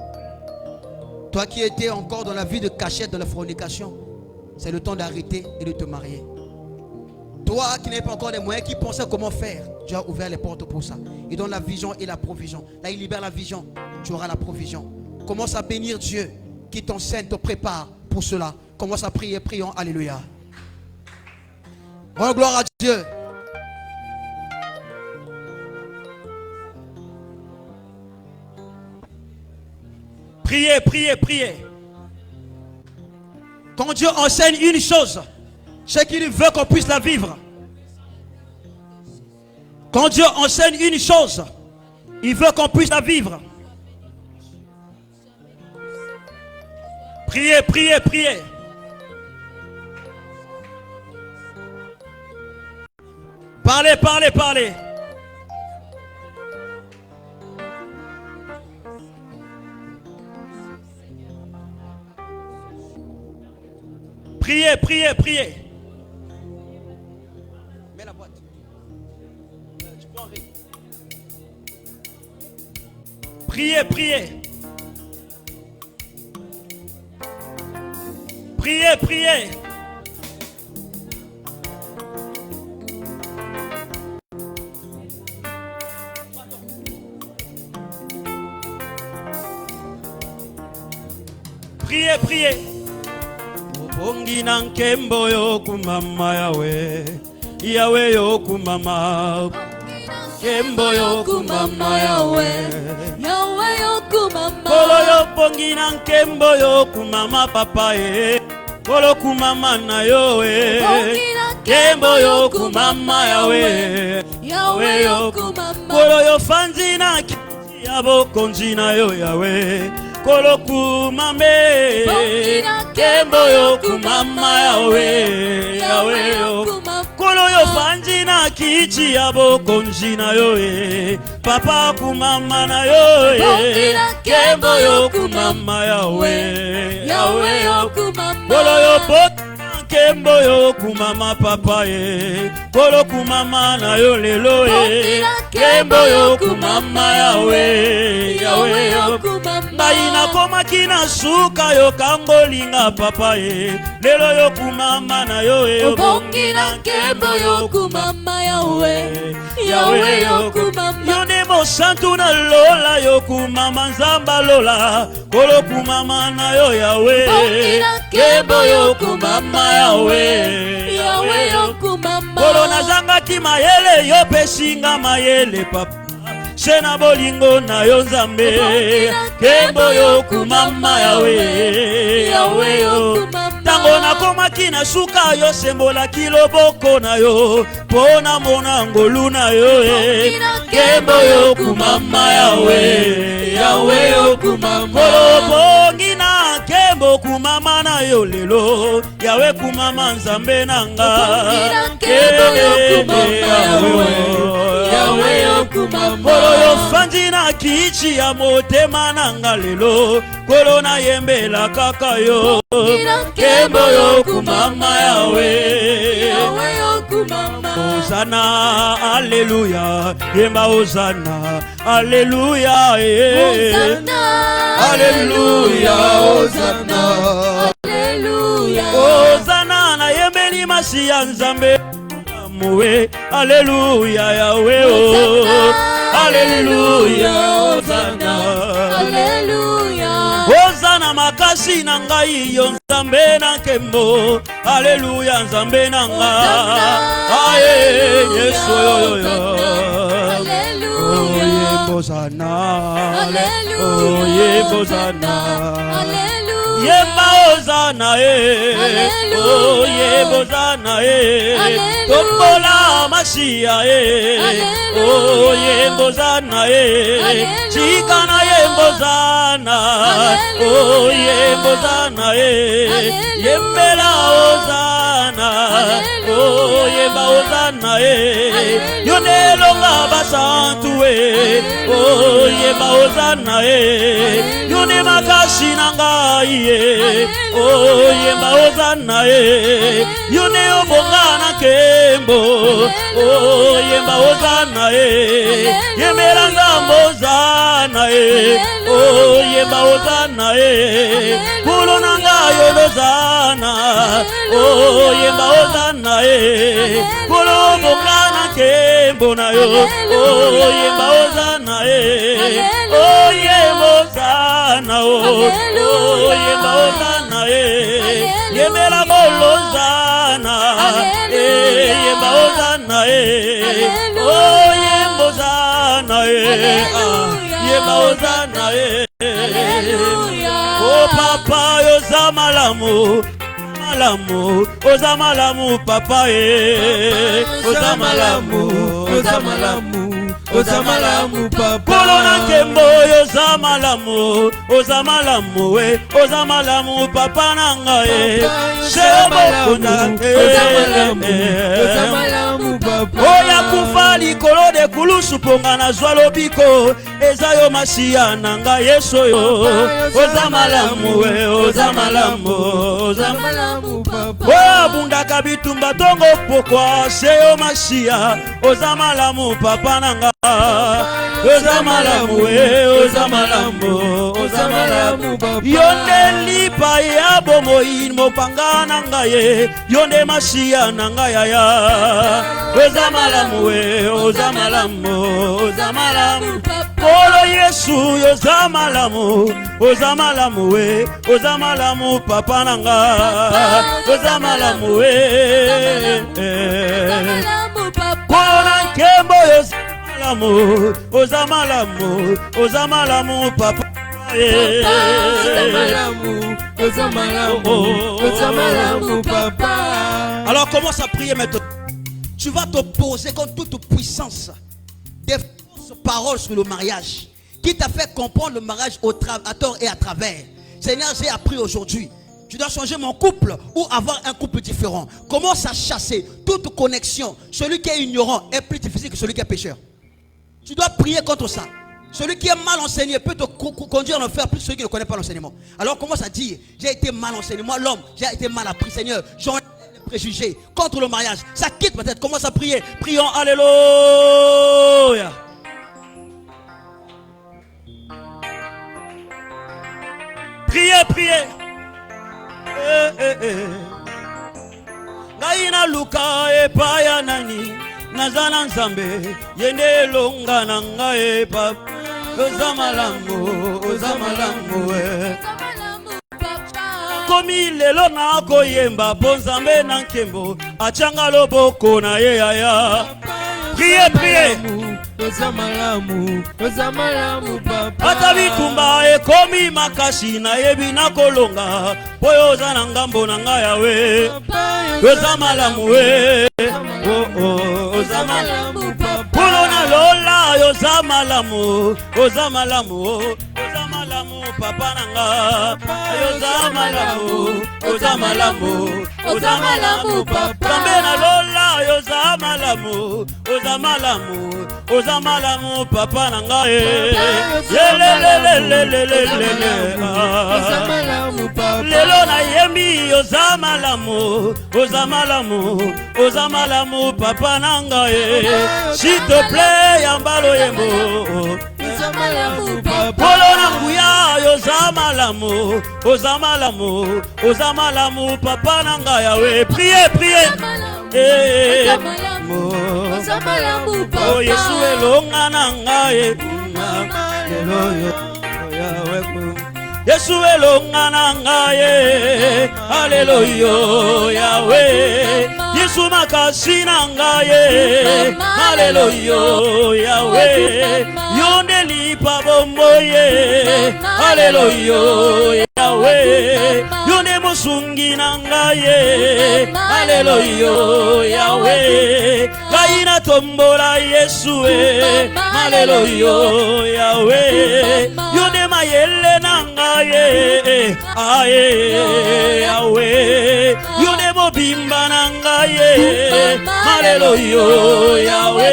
Toi qui étais encore dans la vie de cachette de la fornication, c'est le temps d'arrêter et de te marier. Toi qui n'avais pas encore les moyens, qui pensais comment faire, Dieu a ouvert les portes pour ça. Il donne la vision et la provision. Là, il libère la vision, tu auras la provision. Commence à bénir Dieu qui t'enseigne, te prépare pour cela. Commence à prier, prions, alléluia. Oh, gloire à Dieu. Priez, priez, priez. Quand Dieu enseigne une chose, c'est qu'il veut qu'on puisse la vivre. Quand Dieu enseigne une chose, il veut qu'on puisse la vivre. Priez, priez, priez. Parlez, parlez, parlez. Priez, priez, priez. Mets la boîte. Tu peux en rire. Priez, priez. Priez, priez. Priez, priez. Obongi na nkembo yoku mama yawe. Yawe yoku mama. Kembo yoku mama yawe. Yawe yoku mama. Kolo yopongi na nkembo yoku mama papa e. Kolo ku mama na yo e. Kembo yoku mama yawe. Yawe yoku mama. Kolo yo fanzi na kiti yabo konji na yo yawe. Kolo ku mame. Kembo yoku mama yawe. Yawe yoku mama. Kolo yo fanzi na kiti yabo konji na yo e. Papa ku mama na yo e. Kembo yoku mama yawe. Yawe yoku mama. Kolo yo pot. Kembo yoku mama papa e. Kolo ku mama na yo lelo e. Kembo yoku mama yawe. Yawe yoku mama. Baina koma kina suka yo kangolinga papa e. Lelo yoku mama na yo e. Obongi na kembo yoku mama yawe. Yawe yoku mama. Yone mo santu na lola yoku mama nzamba lola. Kolo ku mama na yo yawe. Kembo yoku mama yawe. Yawe yoku mama. Kolo na zanga ki mayele yo pesinga mayele papa. Sena bolingo na yo nzambe. Kembo yoku mama yawe. Yawe yoku mama. Tango na koma kina suka yo sembola kiloboko na yo. Pona mona ngolu na yo e. Kembo yoku mama yawe. Yawe yoku mama. Kolo bongi na kembo ku mama na yo lelo. Yawe ku mama nzambe nanga. Kembo yoku mama yawe. Yawe yoku mama. Kolo yo fanzi na kichi ya motema nanga lelo. Kolo na yembela kaka yo. Kembo yoku mama yawe. Yawe yoku mama. Hosanna, alléluia. Yemba Hosanna, alléluia. Hosanna, Alléluia, Hosanna. Alléluia. Hosanna na yembeli masiya nzambe. Moué, alléluia Yahweh. Alléluia, Hosanna. Alléluia. Hosanna makasi na ngai yo nzambe na nkembo. Alléluia nzambe na nga. Aye Yesu yo. Alléluia. Hosanna. Alléluia. Hosanna. Alléluia. Yemba Hosanna Alléluia. Oh yemba Hosanna Alléluia. Tombola Masiya Alléluia. Oh yemba Hosanna Alléluia. Chikana yemba Hosanna Oh yemba Hosanna Alléluia. Yembela Hosanna oh yemba ozana yone longa basantu oh yemba ozana yone makashi nanga oh yemba ozana yone obonga na kembo oh yemba ozana yemela ngambo ozana oh yemba ozana kulo nanga yolozana oh yemba ozana kulo obonga na kembo na yo oh yemba ozana oh yemba ozana oh yemba ozana yemela bolozana yemba ozana oh yemba ozana yemba ozana oh papa yoza malamu malamu oza malamu papa oza malamu oza malamu oza malamu papa kolona kembo yoza malamu oza malamu oza malamu papa nanga shebo kunda oza malamu papa oya kufa likolo de kulusu ponga na zwalo biko eza yo masiya nanga yeso yo oza malamu oza malamu oza malamu papa oya bundaka bitumba tongo pokwa seyo masiya oza malamu papa nanga oza malamu oza malamu oza malamu papa yonde lipa ya bomoi mopanga nanga ye yonde masiya nanga yaya oza malamu oza malamu oza malamu Polo Yesu yoza malamu oza malamu oza malamu papa nanga oza malamu Kona kembo yoza malamu oza malamu oza malamu papa oza malamu papa. Alors commence à prier maintenant. Tu vas t'opposer contre toute puissance des fausses paroles sur le mariage qui t'a fait comprendre le mariage à tort et à travers. Seigneur, j'ai appris aujourd'hui. Tu dois changer mon couple ou avoir un couple différent. Commence à chasser toute connexion. Celui qui est ignorant est plus difficile que celui qui est pécheur. Tu dois prier contre ça. Celui qui est mal enseigné peut te conduire en enfer plus que celui qui ne connaît pas l'enseignement. Alors commence à dire, j'ai été mal enseigné. Moi l'homme, j'ai été mal appris. Seigneur, j'enlève les préjugés contre le mariage. Ça quitte ma tête. Commence à prier. Prions. Alléluia. Priez, priez. Ngaina luka e paya nani nazana nzambe yende longa nanga e papa ozamalamu komi lelo na koyemba bonzambe na nkembo achanga loboko na ye yaya. Priez, priez. Ata bitumba ekomi makasi na yebi na kolonga poyo oza na ngambo na ngai yawe oza malamu oza malamu polo na lola oza malamu papa nanga oza malamu papa kambe na lola oza malamu papa nanga lelo na yemi oza malamu papa nanga s'il te plaît yambalo yembo polo na nguya oza malamu papa nanga yawe. Priez, priez. Oh Yesu elonga nanga Yesu elonga nanga Hallelujah Yahweh Yesu makasi nanga Hallelujah Yahweh yonde lipa bombo Hallelujah Yahweh yonde musungi nanga Hallelujah Yahweh kaina tombola Yesu Hallelujah Yahweh yonde mayele nanga Yahweh yonde mobimba na ngai malelo yo Yawe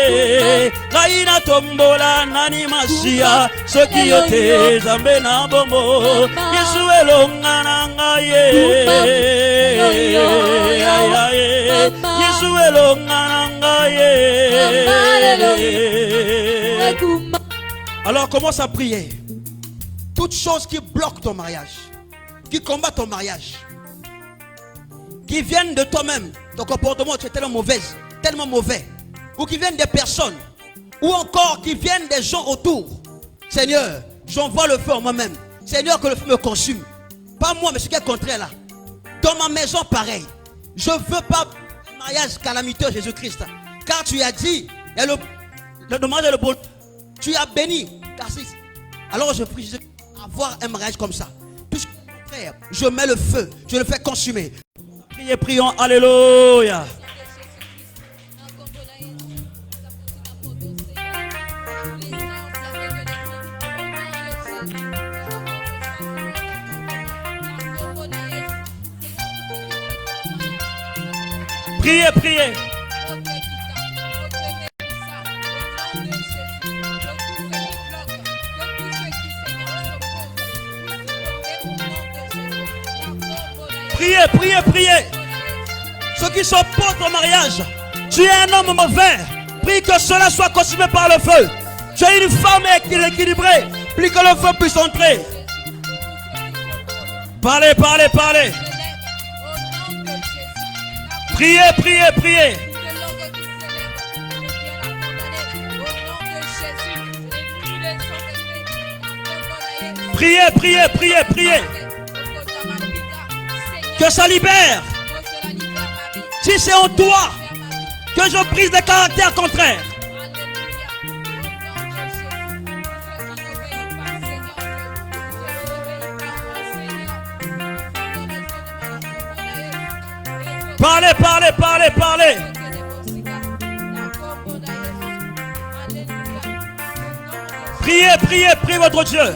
ngai na tombola nani masia soki yo te Nzambe na bombo Yesu elonga na ngai Yesu elonga na ngai. Alors commence à prier. Toutes choses qui bloquent ton mariage, qui combattent ton mariage, qui viennent de toi-même, ton comportement, tu es tellement mauvaise, tellement mauvais, ou qui viennent des personnes, ou encore qui viennent des gens autour. Seigneur, j'envoie le feu en moi-même. Seigneur, que le feu me consume. Pas moi, mais ce qui est contraire là. Dans ma maison, pareil. Je ne veux pas un mariage calamiteux, Jésus-Christ. Car tu as dit, et le mariage est le bon. Tu as béni. Alors je prie Jésus, avoir un mariage comme ça. Tout ce qui est contraire, je mets le feu, je le fais consumer. Priez, prions, alléluia. Priez, priez. Priez, priez, priez. Ceux qui s'opposent au mariage, tu es un homme mauvais. Prie que cela soit consumé par le feu. Tu es une femme équilibrée. Prie que le feu puisse entrer. Parlez, parlez, parlez. Priez, priez, priez. Priez, priez, priez, priez. Que ça libère. Si c'est en toi que je brise des caractères contraires. Parlez, parlez, parlez, parlez. Priez, priez, priez votre Dieu.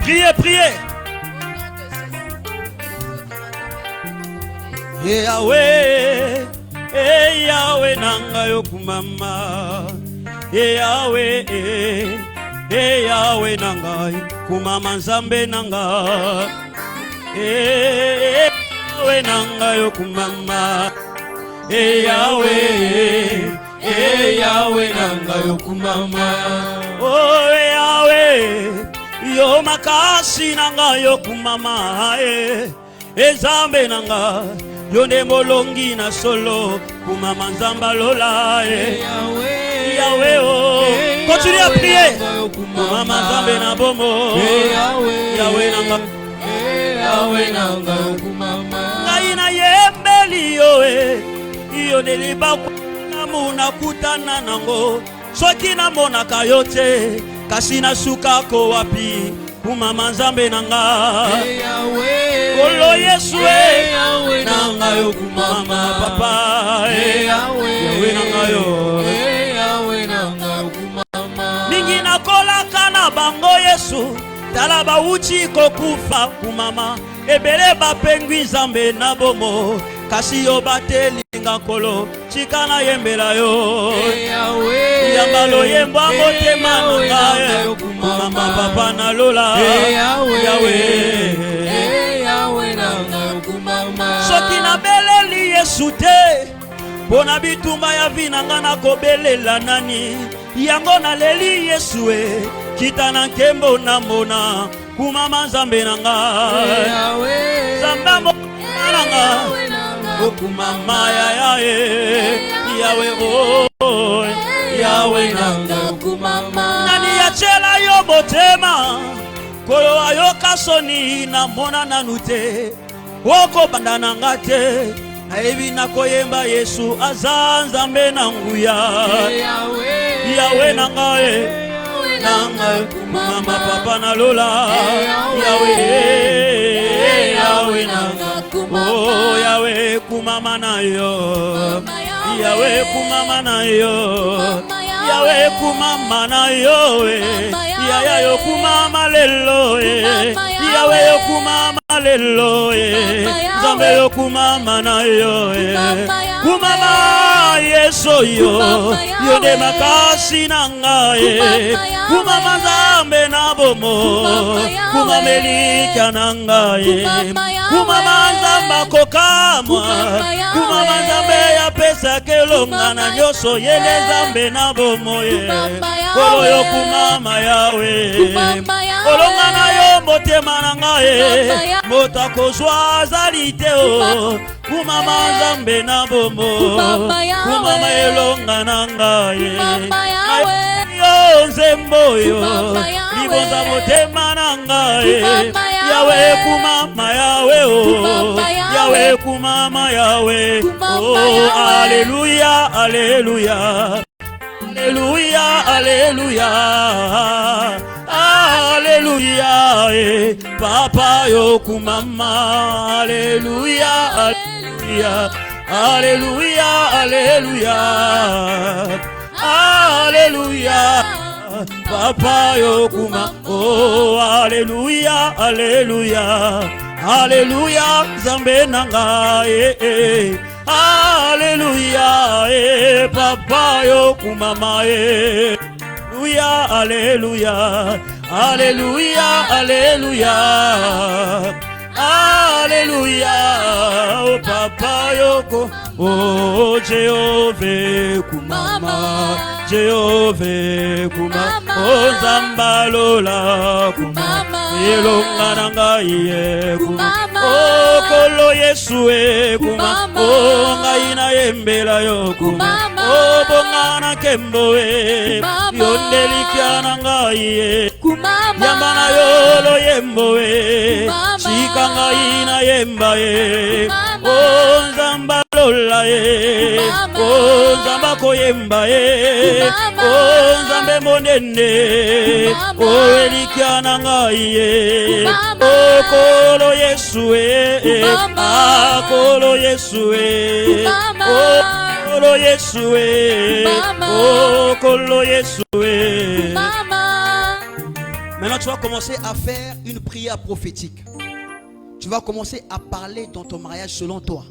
Priez, priez. Yahweh, Yahweh nanga yokumama. Yahweh, Yahweh nanga kumama Nzambe nanga. Yahweh nanga yokumama. Yahweh, Yahweh nanga yokumama. Oh Yahweh, yo makasi nanga yokumama. Nzambe nanga yo nde molongi na solo kumama Nzamba lola. Yahweh oh, continue à prier. Kumama Nzambe na bomo. Yahweh nanga, Yahweh nanga kumama. Ngai na yembeli yo yo nde libakwa na muna kutana nango. Soki na mona kayote kasi na suka ko wapi. Kumama Nzambe nanga. Kolo Yesu Yahweh nanga yo kumama papa. Yahweh nanga yo. Yahweh nanga yo kumama. Ningi na kola kana bango Yesu. Tala ba uchi kokufa kumama. Ebele ba pengwi Nzambe na bomo. Kasi yo bateli nga kolo. Chikana yembela yo. Yambalo yemba motema nanga yo kumama papa na lola. Yahweh, Yahweh nanga yo kumama. Soki na beleli Yesu te. Bona bitumba ya vinanga na kobelela nani. Yango na leli Yesu kita na nkembo na mona. Kumama Nzambe nanga. Nzamba mo nanga. Kumama ya Yahweh oh Yahweh nanga kumama. Nani ya chela yo botema. Kolo ayoka soni na mona nanute. Woko bandana ngate. Aibi na koyemba Yesu aza Nzambe na nguya. Yahweh nanga nanga kumama papa na lola. Yahweh, Yahweh nanga kumama. Oh Yahweh kumama na yo. Yahweh kumama na yo. Yawe kumama na yowe Yaya yo kumama lelo Yawe yo kumama lelo Zambe yo kumama na yowe Kumama yeso yo Yode makasi nangaye Kumama zambe na bomo Kumama elika nangaye Kumama zamba kokamwa Kumama zambe ya pesa kelonga na nyoso Yele zambe na bomo ye Kolo yo kumama yawe Kolonga na yo motema nangaye Mota kozwa zalite o Kumama zambe na bomo Kumama elonga nangaye Yo nzemboyo Libonza motema nangaye Yawe kumama yawe oh Yawe kumama yawe Oh Alléluia Alléluia Alléluia Alléluia Alléluia Papa yo kumama Alléluia Alléluia Alléluia Alléluia Alléluia Papa yo kumama Oh Alléluia Alléluia Alléluia Zambe nanga Alléluia Papa yo kumama Alléluia Alléluia Alléluia Alléluia Alléluia Oh Papa yoko Oh Jéhovah kumama Jéhovah kumama Oh Zambalola kumama Elonga nanga iye kumama Oh Kolo Yesue kumama Oh Ngaina yembela yo kumama Oh Bongana kemboe Yondelikia nanga iye kumama Yambana yolo yemboe Shikanga ina yembae Oh Zambalola ye Oh Zambako yembae Oh Zambe monene Oh Elikia nanga iye Oh Kolo Yesue Ah Kolo Yesue Oh Kolo Yesue Oh Kolo Yesue. Maintenant tu vas commencer à faire une prière prophétique. Tu vas commencer à parler dans ton mariage selon toi.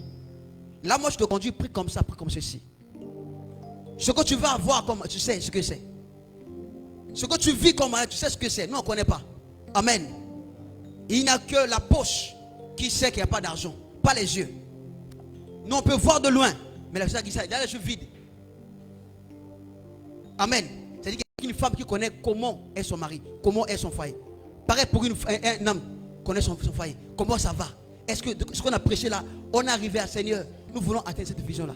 Là moi je te conduis, prie comme ça, prie comme ceci. Ce que tu vas avoir comme, tu sais ce que c'est. Ce que tu vis comme mariage, tu sais ce que c'est. Nous on ne connaît pas. Amen. Il n'y a que la poche qui sait qu'il n'y a pas d'argent, pas les yeux. Nous on peut voir de loin, mais la personne qui sait, il y a les yeux vides. Amen. C'est-à-dire qu'une femme qui connaît comment est son mari, comment est son foyer. Pareil pour un homme qui connaît son foyer. Comment ça va? Est-ce que ce qu'on a prêché là, on est arrivé à Seigneur, nous voulons atteindre cette vision-là.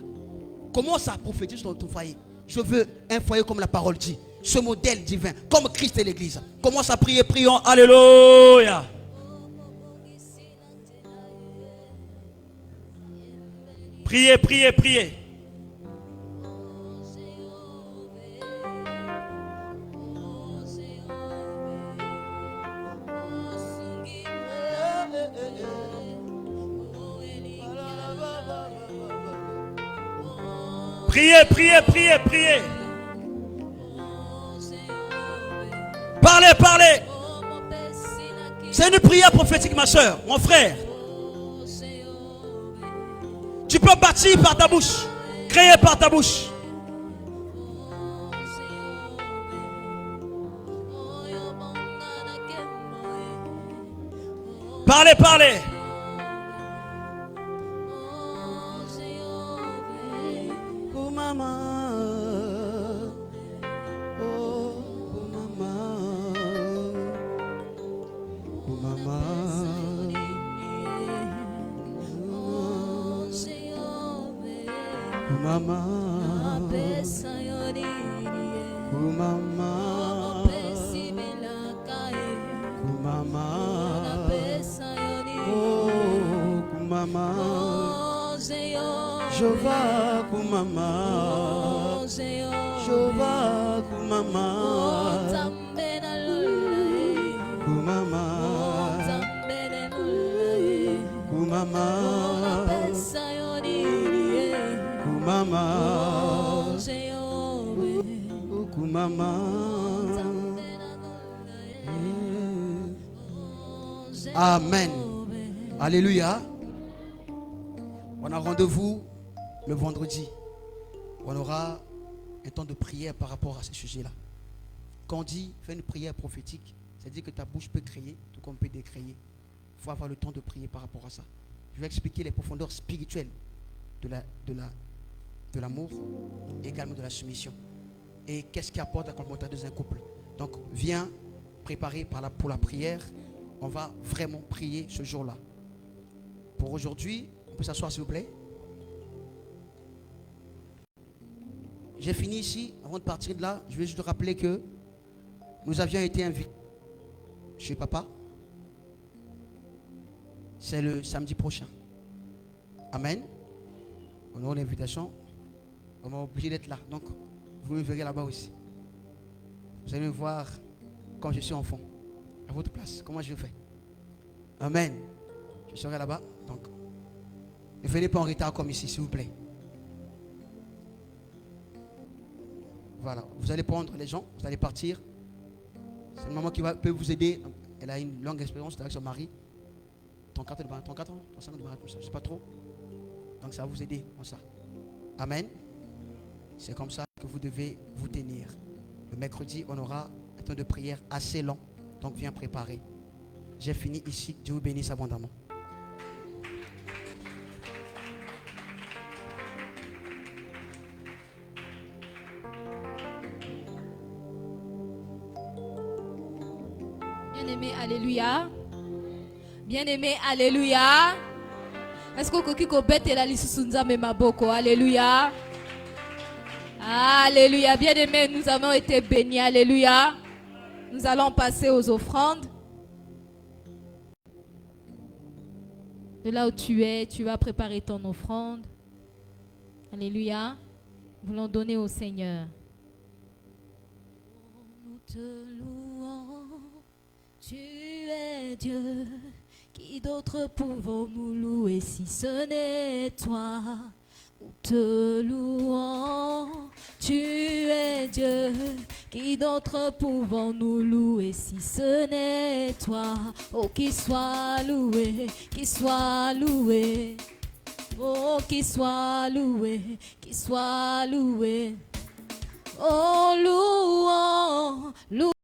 Comment ça prophétise dans ton foyer? Je veux un foyer comme la parole dit. Ce modèle divin, comme Christ et l'Église. Commence à prier, prions. Alléluia. Priez, priez, priez. Priez, priez, priez, priez. Parlez, parlez. C'est une prière prophétique, ma soeur, mon frère. Tu peux bâtir par ta bouche, créer par ta bouche. Parlez, parlez. Oh maman, oh maman, oh maman, oh maman, oh maman, Jova kumama, Jova kumama, kumama, kumama, kumama, kumama. Amen. Alléluia. On a rendez-vous le vendredi. On aura un temps de prière par rapport à ce sujet-là. Quand on dit fais une prière prophétique, c'est-à-dire que ta bouche peut créer, tout comme peut décréer. Il faut avoir le temps de prier par rapport à ça. Je vais expliquer les profondeurs spirituelles de l'amour et également de la soumission. Et qu'est-ce qui apporte la complémentarité dans un couple. Donc viens préparer pour la prière. On va vraiment prier ce jour-là. Pour aujourd'hui, on peut s'asseoir s'il vous plaît. J'ai fini ici. Avant de partir de là, je vais juste rappeler que nous avions été invités chez papa. C'est le samedi prochain. Amen. On aura l'invitation. On va obligé d'être là. Donc, vous me verrez là-bas aussi. Vous allez me voir quand je suis enfant. À votre place. Comment je fais. Amen. Je serai là-bas. Donc, ne venez pas en retard comme ici, s'il vous plaît. Voilà. Vous allez prendre les gens. Vous allez partir. C'est une maman qui peut vous aider. Elle a une longue expérience avec son mari. 34 ans, 35 ans de mariage, je ne sais pas trop. Donc ça va vous aider comme ça. Amen. C'est comme ça que vous devez vous tenir. Le mercredi, on aura un temps de prière assez long. Donc viens préparer. J'ai fini ici. Dieu vous bénisse abondamment. Bien-aimé, alléluia. Bien-aimé, alléluia. Est-ce que vous bête la lisusunza me maboko? Alléluia. Alléluia. Bien-aimé, nous avons été bénis. Alléluia. Nous allons passer aux offrandes. De là où tu es, tu vas préparer ton offrande. Alléluia. Nous voulons donner au Seigneur. Nous te louons. Tu es Dieu. Qui d'autre pouvons-nous louer si ce n'est toi? Nous te louons, tu es Dieu. Qui d'autre pouvons-nous louer si ce n'est toi? Oh, qu'il soit loué, qu'il soit loué. Oh, qu'il soit loué, qu'il soit loué. Oh, louons, louons.